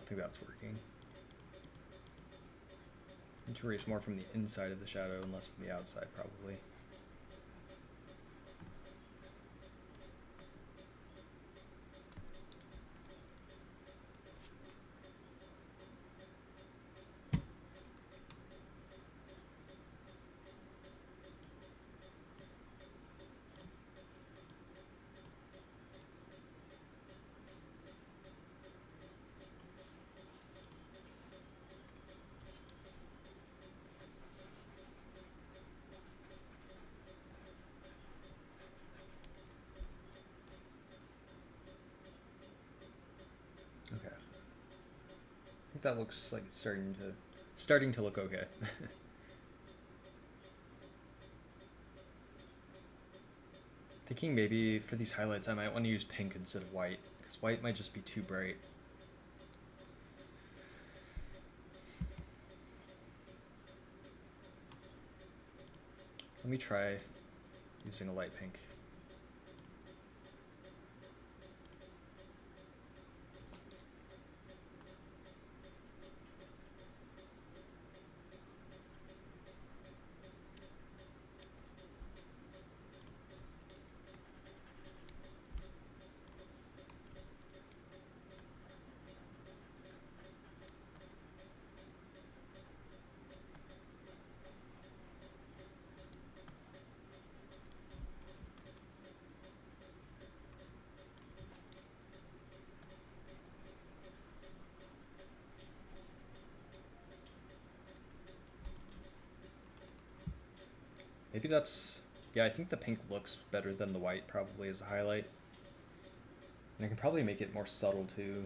think that's working. Need to erase more from the inside of the shadow and less from the outside, probably. Okay. I think that looks like it's starting to look okay. Thinking maybe for these highlights I might want to use pink instead of white, because white might just be too bright. Let me try using a light pink. Maybe that's, yeah, I think the pink looks better than the white probably as a highlight. And I can probably make it more subtle too.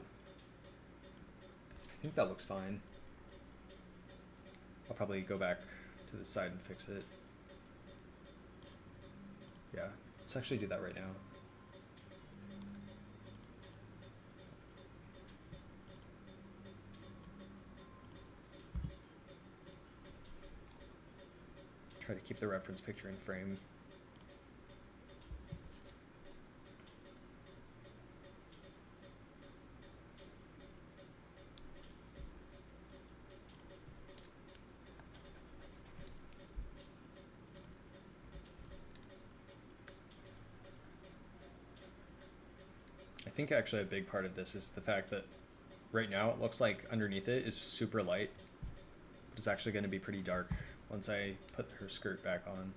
I think that looks fine. I'll probably go back to the side and fix it. Yeah, let's actually do that right now. Try to keep the reference picture in frame. I think actually a big part of this is the fact that right now it looks like underneath it is super light, but it's actually going to be pretty dark once I put her skirt back on.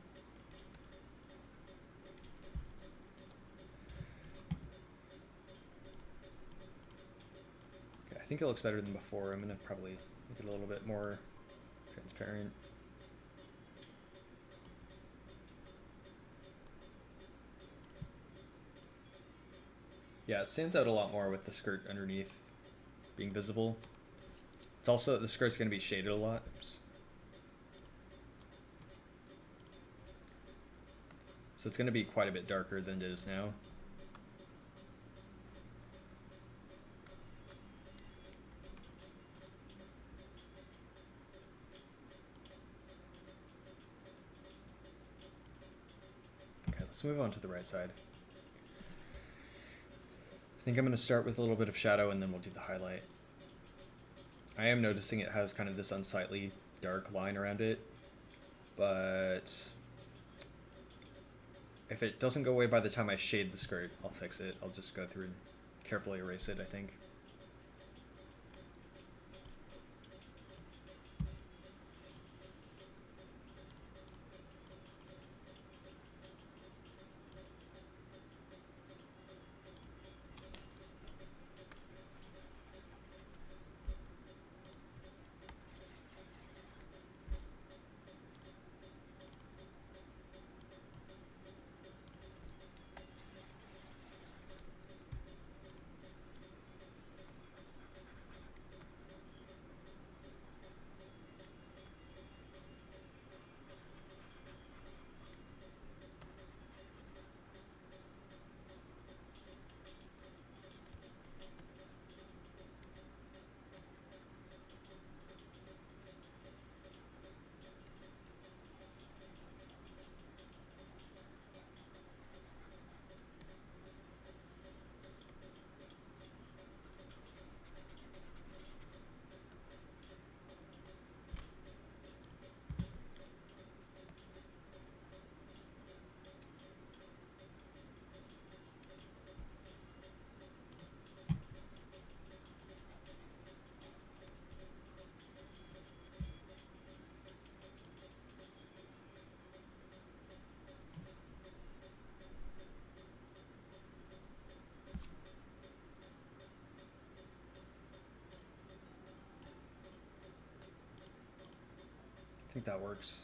Okay, I think it looks better than before. I'm going to probably make it a little bit more transparent. Yeah, it stands out a lot more with the skirt underneath being visible. It's also, the skirt's going to be shaded a lot. Oops. So it's going to be quite a bit darker than it is now. Okay, let's move on to the right side. I think I'm going to start with a little bit of shadow and then we'll do the highlight. I am noticing it has kind of this unsightly dark line around it, but if it doesn't go away by the time I shade the skirt, I'll fix it. I'll just go through and carefully erase it, I think. think that works.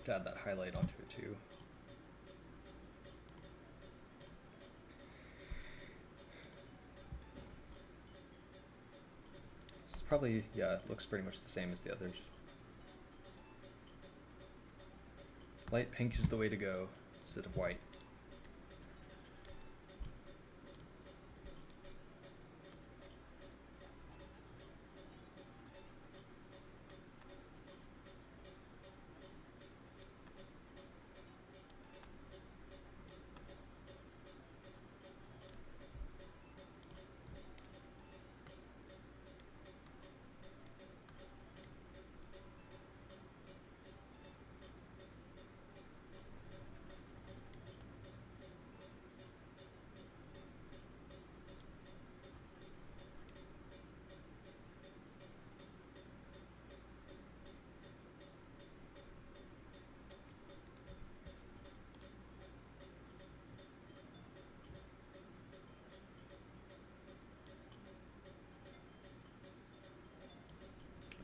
To add that highlight onto it too. It's probably, yeah, it looks pretty much the same as the others. Light pink is the way to go instead of white.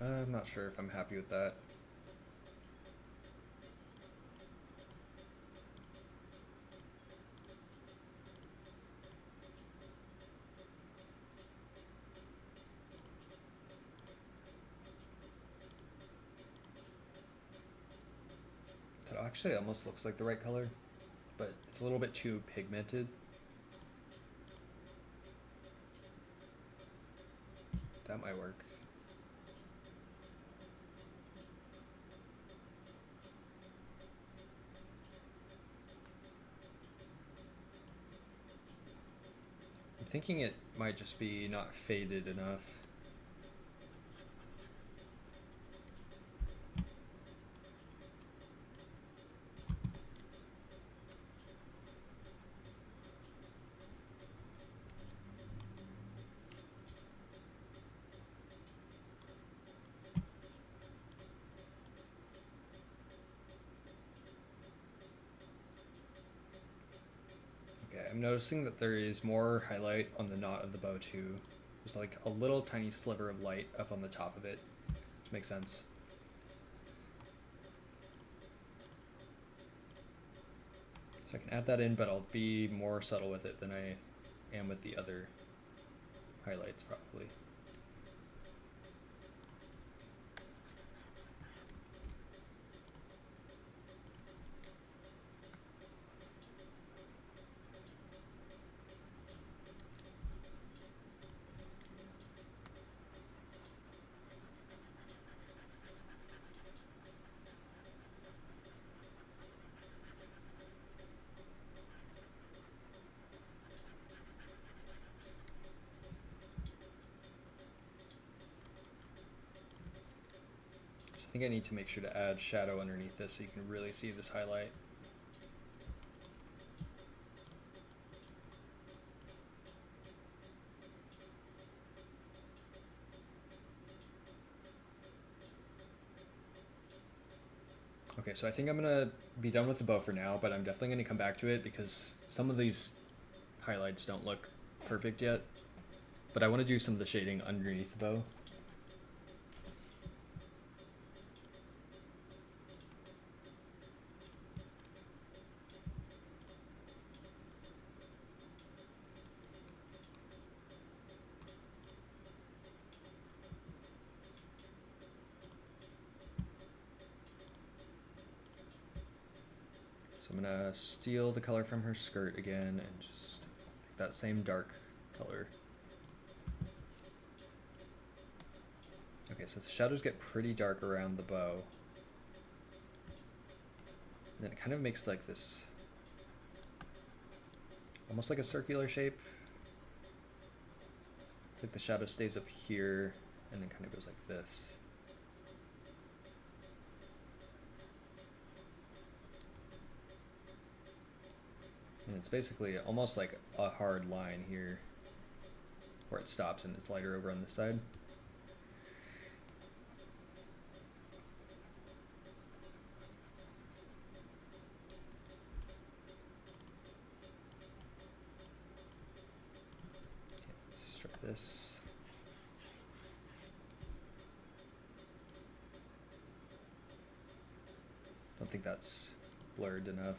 I'm not sure if I'm happy with that. That actually almost looks like the right color, but it's a little bit too pigmented. That might work. I'm thinking it might just be not faded enough. I'm noticing that there is more highlight on the knot of the bow too. There's like a little tiny sliver of light up on the top of it, which makes sense. So I can add that in, but I'll be more subtle with it than I am with the other highlights probably. I think I need to make sure to add shadow underneath this so you can really see this highlight. Okay, so I think I'm gonna be done with the bow for now, but I'm definitely gonna come back to it because some of these highlights don't look perfect yet. But I want to do some of the shading underneath the bow. So I'm gonna steal the color from her skirt again and just pick that same dark color. Okay, so the shadows get pretty dark around the bow. And then it kind of makes like this, almost like a circular shape. It's like the shadow stays up here and then kind of goes like this. And it's basically almost like a hard line here where it stops and it's lighter over on this side. Okay, let's start this. don't think that's blurred enough.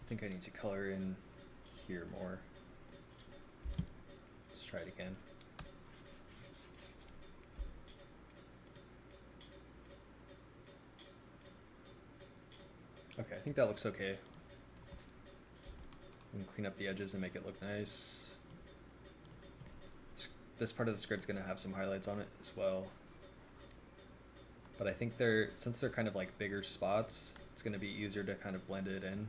I think I need to color in here more. Let's try it again. Okay, I think that looks okay. We can clean up the edges and make it look nice. This part of the skirt's gonna have some highlights on it as well. But I think since they're kind of like bigger spots, it's gonna be easier to kind of blend it in.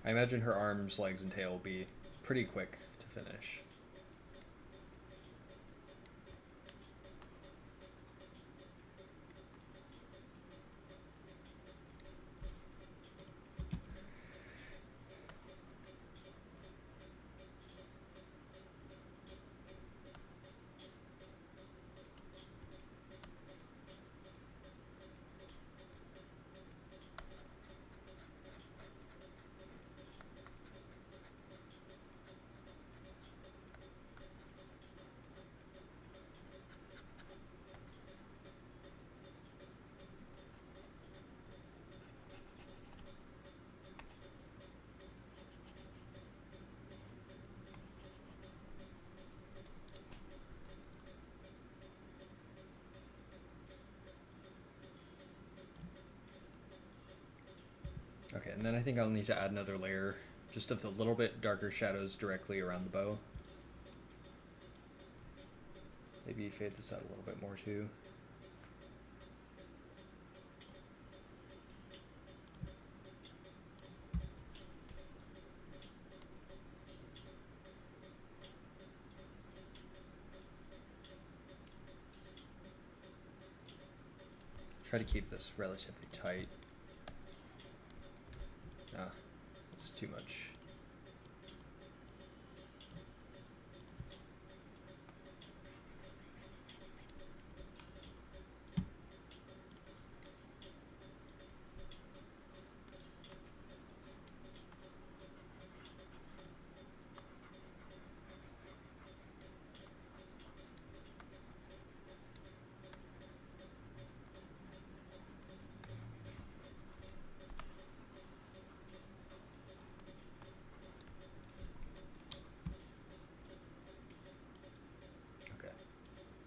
I imagine her arms, legs, and tail will be pretty quick to finish. Okay, and then I think I'll need to add another layer just of the little bit darker shadows directly around the bow. Maybe fade this out a little bit more too. Try to keep this relatively tight. Ah, it's too much.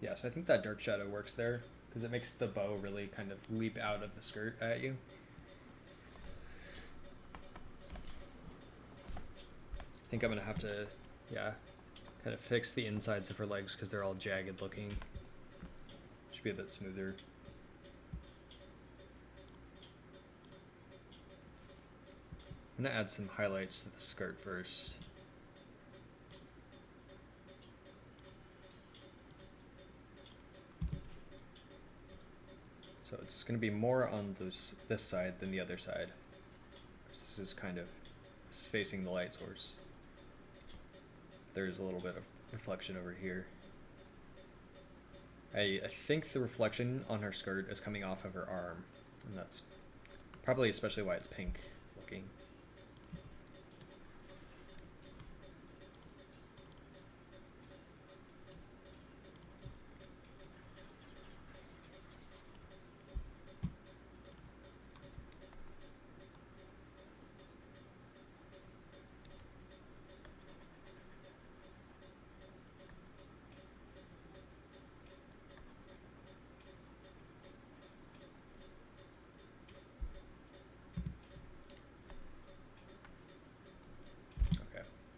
Yeah, so I think that dark shadow works there because it makes the bow really kind of leap out of the skirt at you. I think I'm gonna have to, yeah, kind of fix the insides of her legs because they're all jagged looking. Should be a bit smoother. I'm gonna add some highlights to the skirt first. So it's going to be more on this side than the other side. This is kind of facing the light source. There's a little bit of reflection over here. I think the reflection on her skirt is coming off of her arm, and that's probably especially why it's pink looking.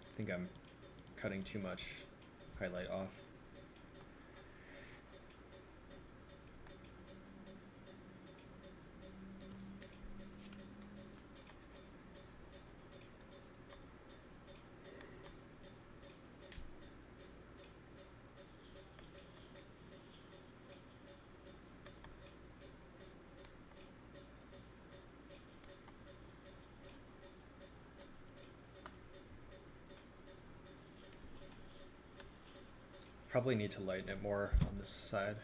I think I'm cutting too much highlight off. probably need to lighten it more on this side,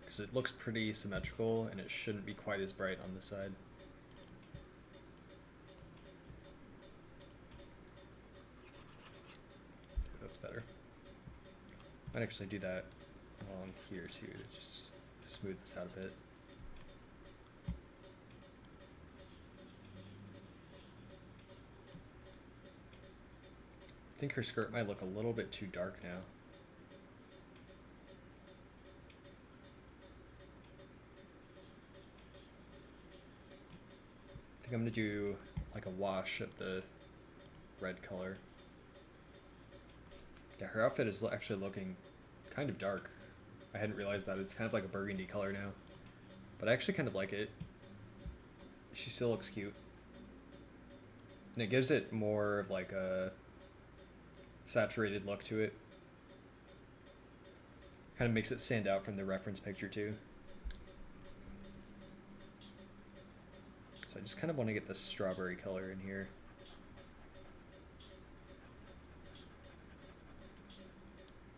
because it looks pretty symmetrical and it shouldn't be quite as bright on this side. That's better. Might actually do that along here too, to just smooth this out a bit. I think her skirt might look a little bit too dark now. I think I'm gonna do like a wash of the red color. Yeah, her outfit is actually looking kind of dark. I hadn't realized that. It's kind of like a burgundy color now. But I actually kind of like it. She still looks cute. And it gives it more of like a saturated look to it. Kind of makes it stand out from the reference picture too. So I just kind of want to get this strawberry color in here.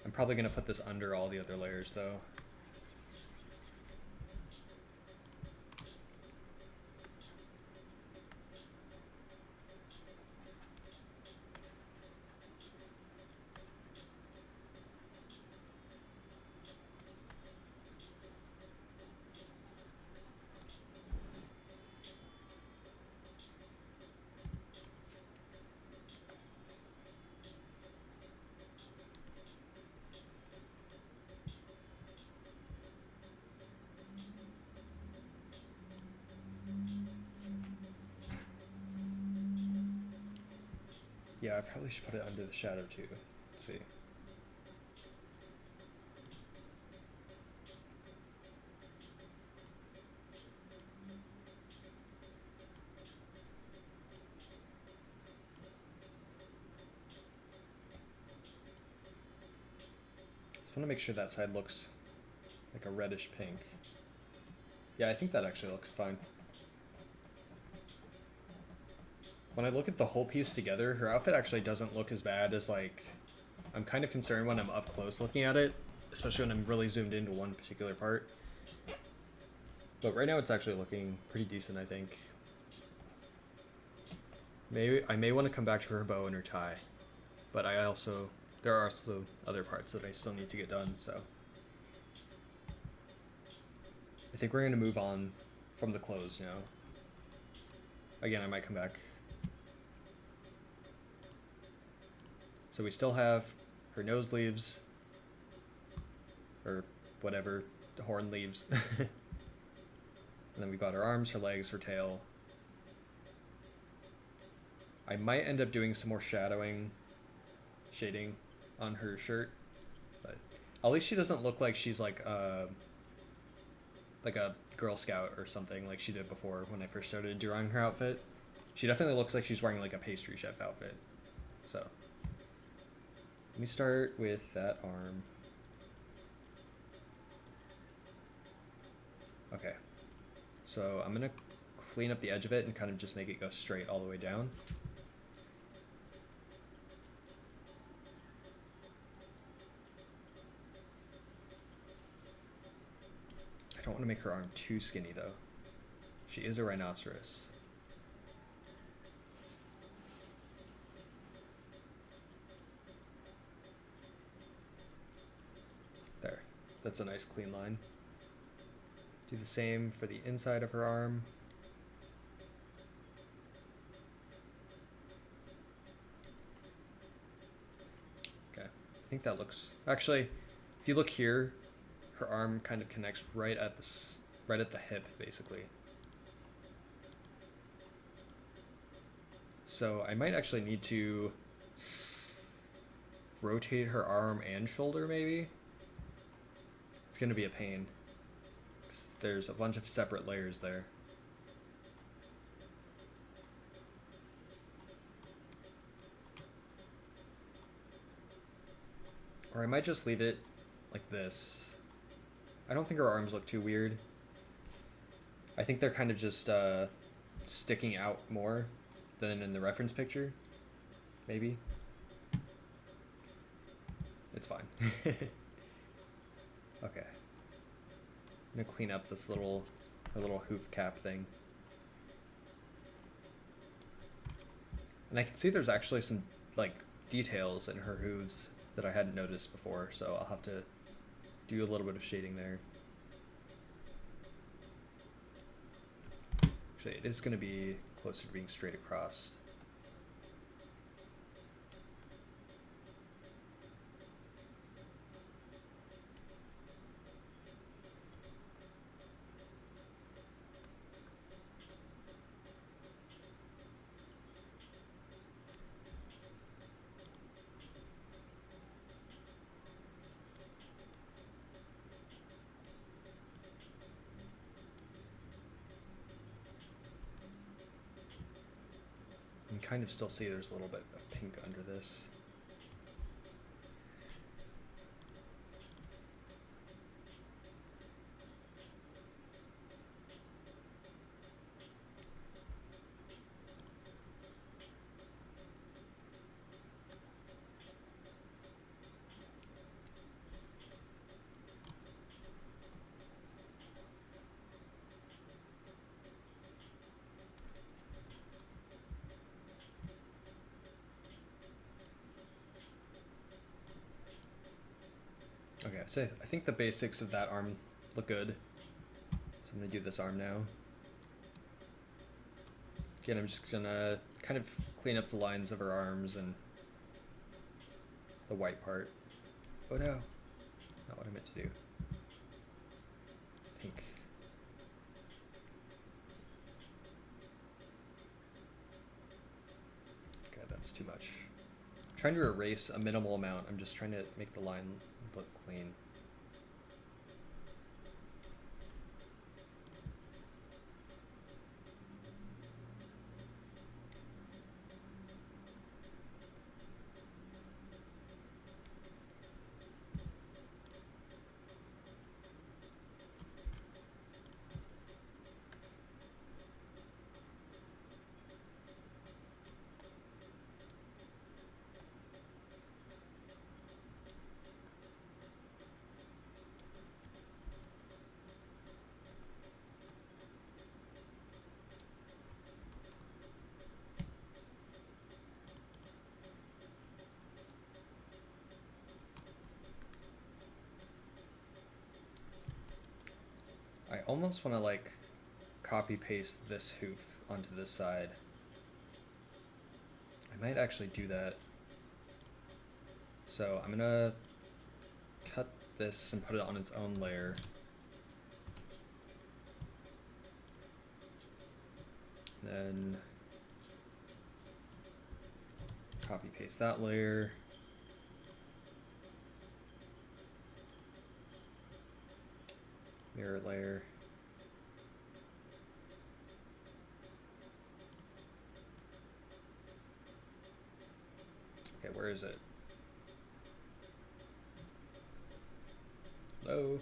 I'm probably going to put this under all the other layers though. Yeah, I probably should put it under the shadow too. Let's see. Just want to make sure that side looks like a reddish pink. Yeah, I think that actually looks fine. When I look at the whole piece together, her outfit actually doesn't look as bad as, like, I'm kind of concerned when I'm up close looking at it, especially when I'm really zoomed into one particular part. But right now it's actually looking pretty decent, I think. Maybe I may want to come back to her bow and her tie, but there are also other parts that I still need to get done, so I think we're going to move on from the clothes now. Again, I might come back. So we still have her nose leaves, or whatever, horn leaves. And then we got her arms, her legs, her tail. I might end up doing some more shading on her shirt, but at least she doesn't look like she's like a Girl Scout or something like she did before when I first started drawing her outfit. She definitely looks like she's wearing like a pastry chef outfit. So let me start with that arm. Okay, so I'm gonna clean up the edge of it and kind of just make it go straight all the way down. I don't want to make her arm too skinny though. She is a rhinoceros. There, that's a nice clean line. Do the same for the inside of her arm. Okay, I think that looks, actually, if you look here, her arm kind of connects right at the hip, basically. So I might actually need to rotate her arm and shoulder, maybe. It's gonna be a pain, 'cause there's a bunch of separate layers there. Or I might just leave it like this. I don't think her arms look too weird. I think they're kind of just sticking out more than in the reference picture, maybe. it's fine. Okay. I'm gonna clean up this little hoof cap thing. And I can see there's actually some like details in her hooves that I hadn't noticed before, so I'll have to do a little bit of shading there. Actually, it is going to be closer to being straight across. You can kind of still see there's a little bit of pink under this. Okay, so I think the basics of that arm look good. So I'm gonna do this arm now. Again, I'm just gonna kind of clean up the lines of her arms and the white part. Oh no, not what I meant to do. Pink. Okay, that's too much. I'm trying to erase a minimal amount. I'm just trying to make the line look clean. I almost want to like copy paste this hoof onto this side. I might actually do that. So I'm gonna cut this and put it on its own layer. Then copy paste that layer. Mirror layer. Okay, where is it? Hello?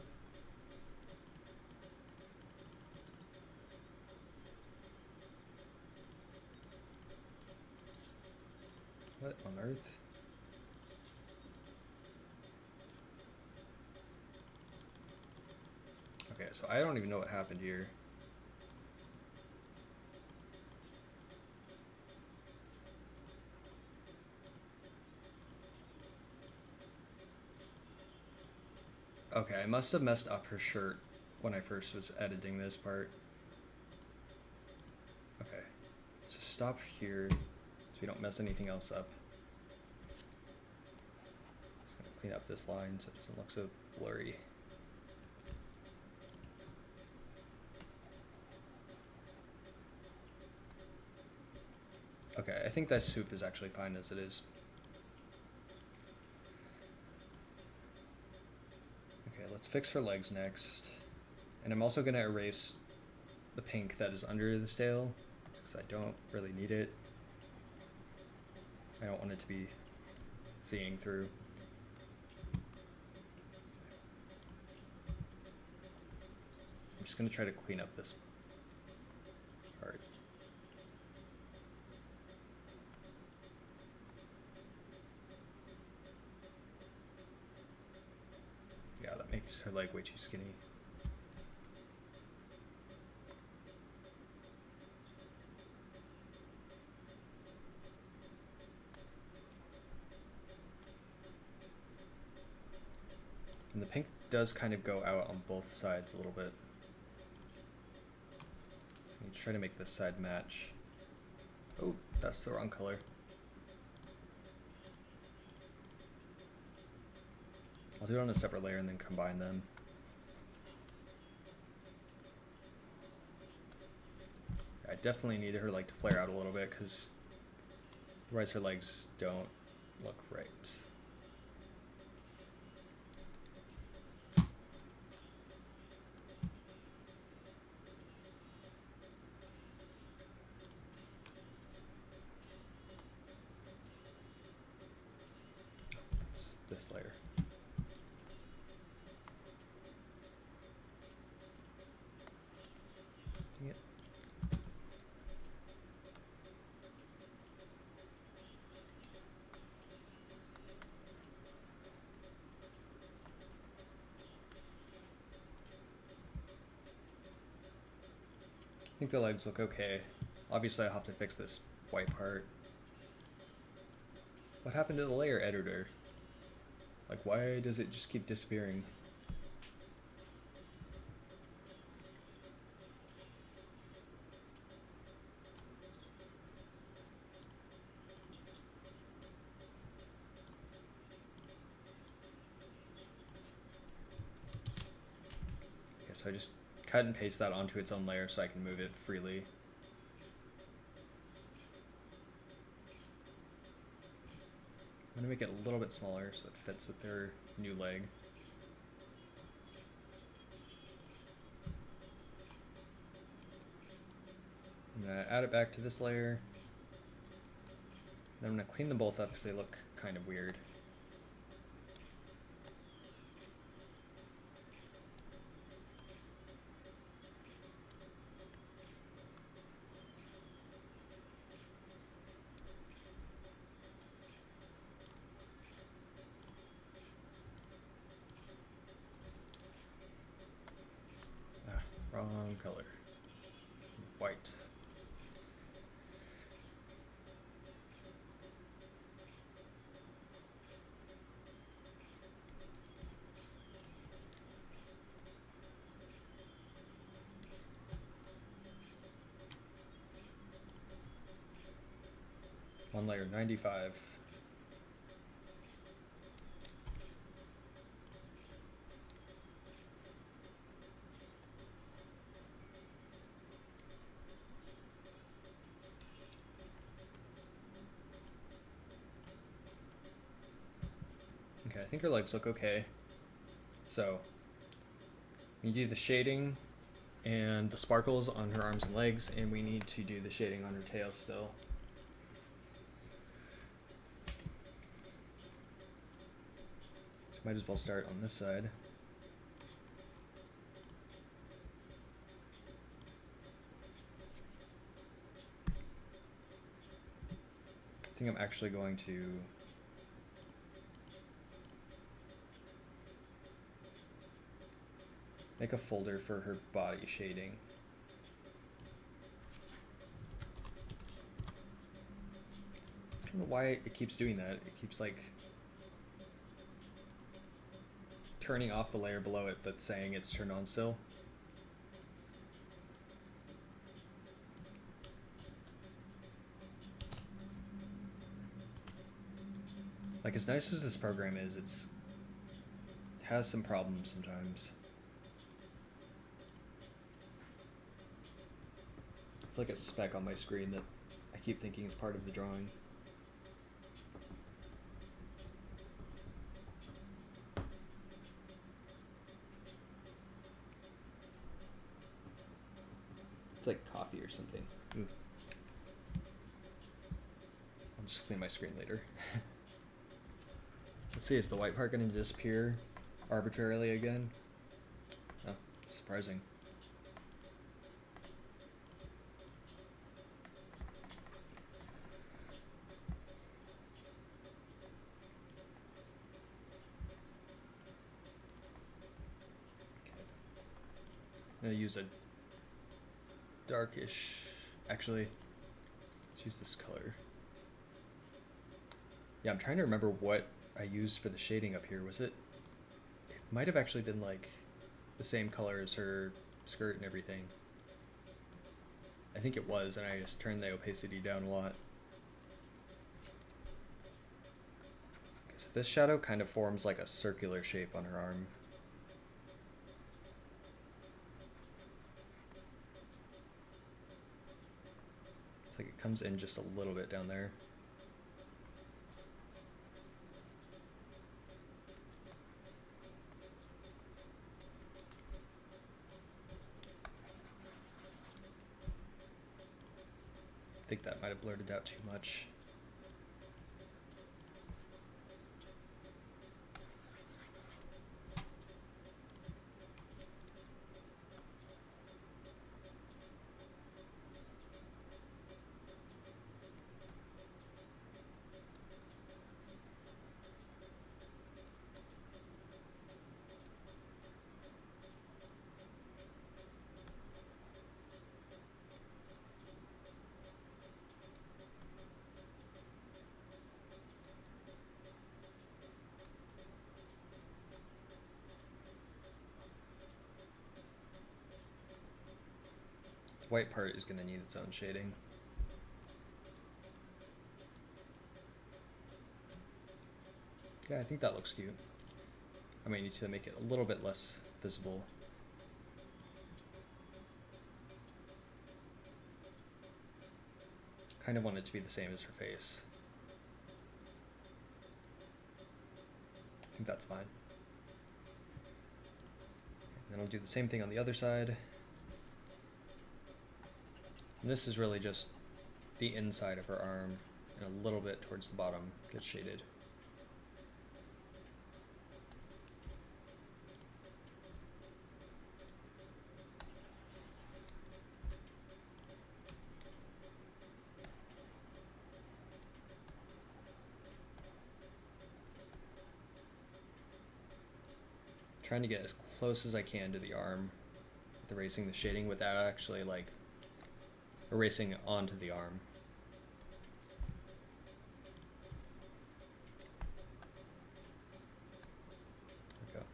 What on earth? Okay, so I don't even know what happened here. Okay, I must have messed up her shirt when I first was editing this part. Okay, so stop here so we don't mess anything else up. Just gonna clean up this line so it doesn't look so blurry. Okay, I think this hoof is actually fine as it is. Okay, let's fix her legs next. And I'm also going to erase the pink that is under the tail, because I don't really need it. I don't want it to be seeing through. I'm just going to try to clean up this part. is her leg way too skinny? And the pink does kind of go out on both sides a little bit. I need to try to make this side match. Oh, that's the wrong color. I'll do it on a separate layer and then combine them. I definitely need her leg to flare out a little bit because otherwise her legs don't look right. It's this layer. Yep. I think the legs look okay. Obviously I'll have to fix this white part. What happened to the layer editor? Like, why does it just keep disappearing? Okay, so I just cut and paste that onto its own layer so I can move it freely. I'm gonna make it a little bit smaller so it fits with their new leg. I'm gonna add it back to this layer. Then I'm gonna clean them both up because they look kind of weird. Wrong color. White. One layer, 95. Okay, I think her legs look okay. So, we do the shading and the sparkles on her arms and legs, and we need to do the shading on her tail still. So might as well start on this side. I think I'm actually going to make a folder for her body shading. I don't know why it keeps doing that. It keeps like turning off the layer below it, but saying it's turned on still. Like, as nice as this program is, it has some problems sometimes. I feel like a speck on my screen that I keep thinking is part of the drawing. It's like coffee or something. Ooh. I'll just clean my screen later. Let's see, is the white part going to disappear arbitrarily again? Oh, surprising. I'm gonna use a darkish, actually, let's use this color. Yeah, I'm trying to remember what I used for the shading up here. It might have actually been like the same color as her skirt and everything. I think it was, and I just turned the opacity down a lot. Okay, so this shadow kind of forms like a circular shape on her arm. It's like it comes in just a little bit down there. I think that might have blurred it out too much. White part is going to need its own shading. Yeah, I think that looks cute. I might need to make it a little bit less visible. Kind of want it to be the same as her face. I think that's fine. Then I'll do the same thing on the other side. And this is really just the inside of her arm, and a little bit towards the bottom gets shaded. Trying to get as close as I can to the arm with erasing the shading without actually like erasing onto the arm. There we go.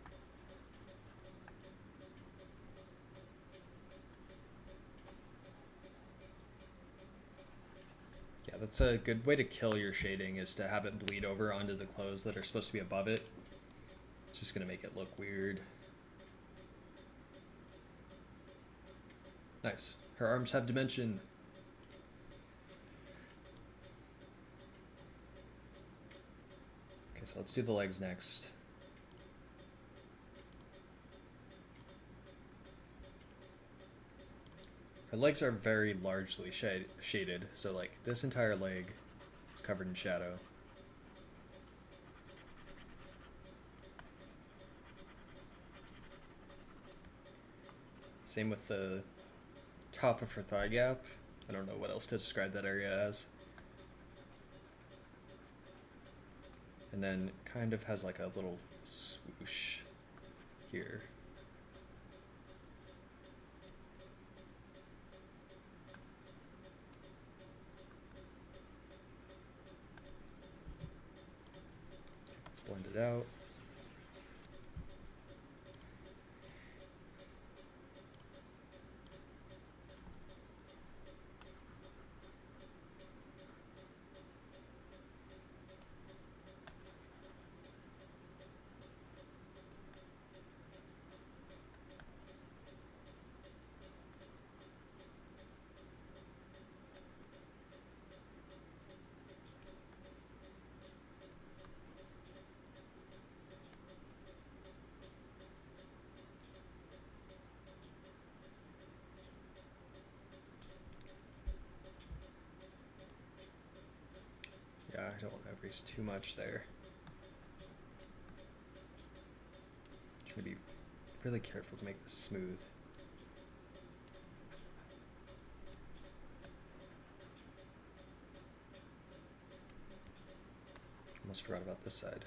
Yeah, that's a good way to kill your shading, is to have it bleed over onto the clothes that are supposed to be above it. It's just gonna make it look weird. Nice. Her arms have dimension. Okay, so let's do the legs next. Her legs are very largely shaded, so like this entire leg is covered in shadow. Same with the top of her thigh gap. I don't know what else to describe that area as. And then kind of has like a little swoosh here. Let's blend it out. Yeah, I don't want to erase too much there. Trying to be really careful to make this smooth. Almost forgot about this side.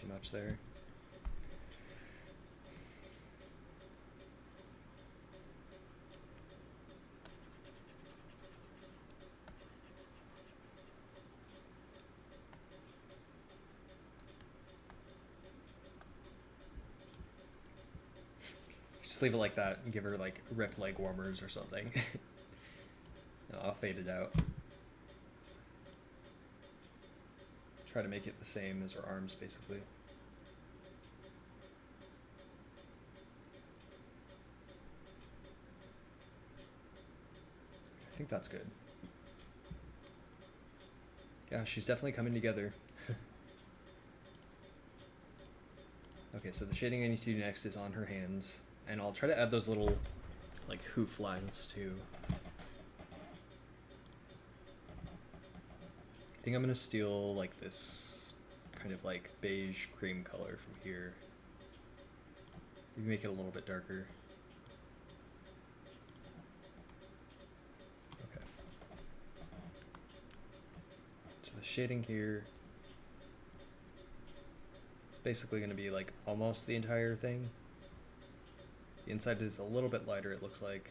too much there. Just leave it like that and give her like ripped leg warmers or something. I'll fade it out. Try to make it the same as her arms, basically. I think that's good. Yeah, she's definitely coming together. Okay, so the shading I need to do next is on her hands. And I'll try to add those little, like, hoof lines too. I think I'm gonna steal, like, this kind of, like, beige cream color from here. Maybe make it a little bit darker. Okay. So the shading here is basically gonna be, like, almost the entire thing. The inside is a little bit lighter, it looks like.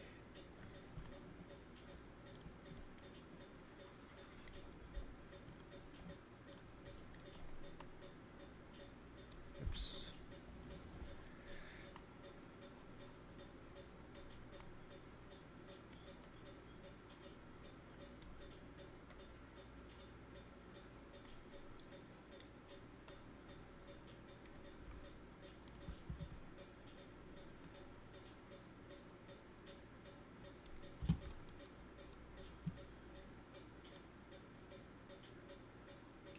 Oops.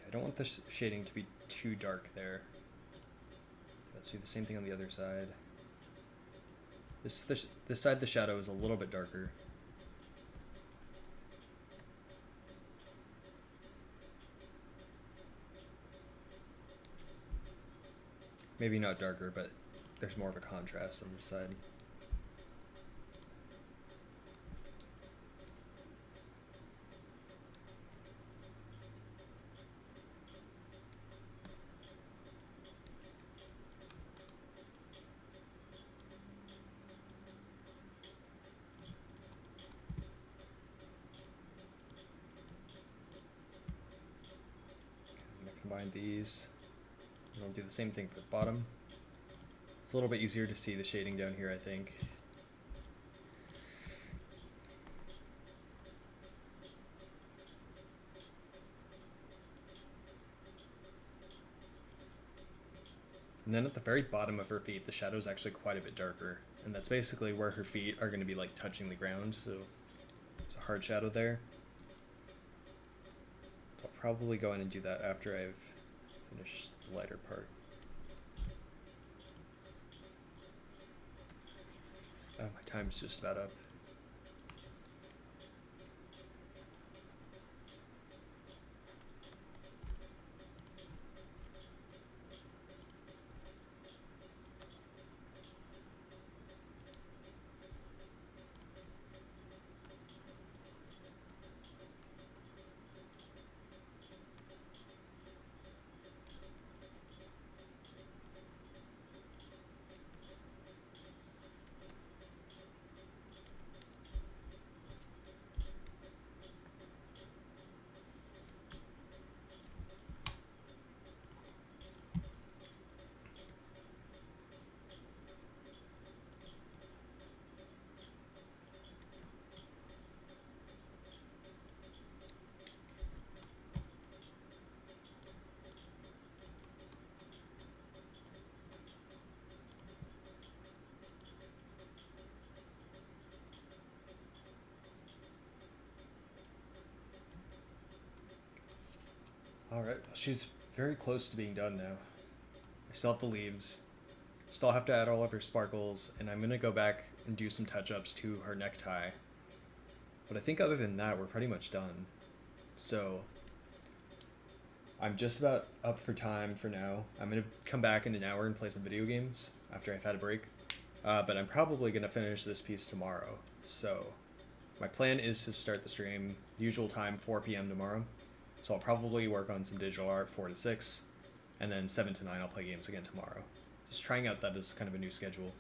I don't want the shading to be too dark there. Let's do the same thing on the other side. This side, the shadow is a little bit darker. Maybe not darker, but there's more of a contrast on this side. Combine these. And I'll do the same thing for the bottom. It's a little bit easier to see the shading down here, I think. And then at the very bottom of her feet, the shadow is actually quite a bit darker. And that's basically where her feet are going to be like touching the ground, so there's a hard shadow there. I'll probably go in and do that after I've finished the lighter part. Oh, my time's just about up. Alright, she's very close to being done now. I still have the leaves. Still have to add all of her sparkles, and I'm gonna go back and do some touch-ups to her necktie. But I think other than that, we're pretty much done. So, I'm just about up for time for now. I'm gonna come back in an hour and play some video games after I've had a break. But I'm probably gonna finish this piece tomorrow. So, my plan is to start the stream, usual time, 4 p.m. tomorrow. So I'll probably work on some digital art 4 to 6, And then 7 to 9 I'll play games again tomorrow. Just trying out that as kind of a new schedule.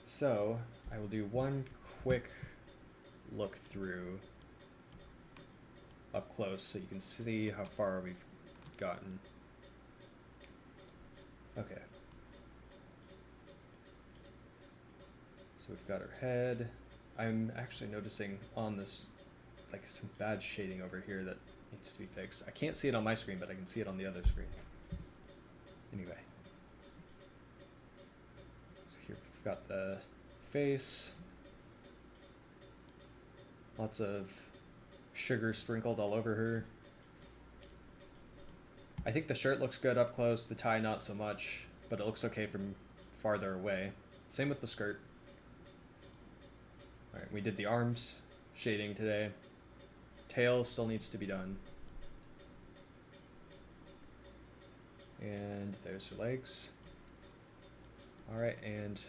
So I will do one quick look through up close so you can see how far we've gotten. Okay. So we've got our head. I'm actually noticing on this like some bad shading over here that needs to be fixed. I can't see it on my screen, but I can see it on the other screen. Anyway. So here we've got the face. Lots of sugar sprinkled all over her. I think the shirt looks good up close, the tie not so much, but it looks okay from farther away. Same with the skirt. Alright, we did the arms shading today. Tail still needs to be done. And there's her legs. Alright, and so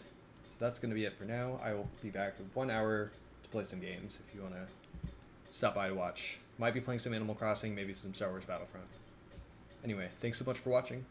that's going to be it for now. I will be back in 1 hour to play some games if you want to stop by to watch. Might be playing some Animal Crossing, maybe some Star Wars Battlefront. Anyway, thanks so much for watching.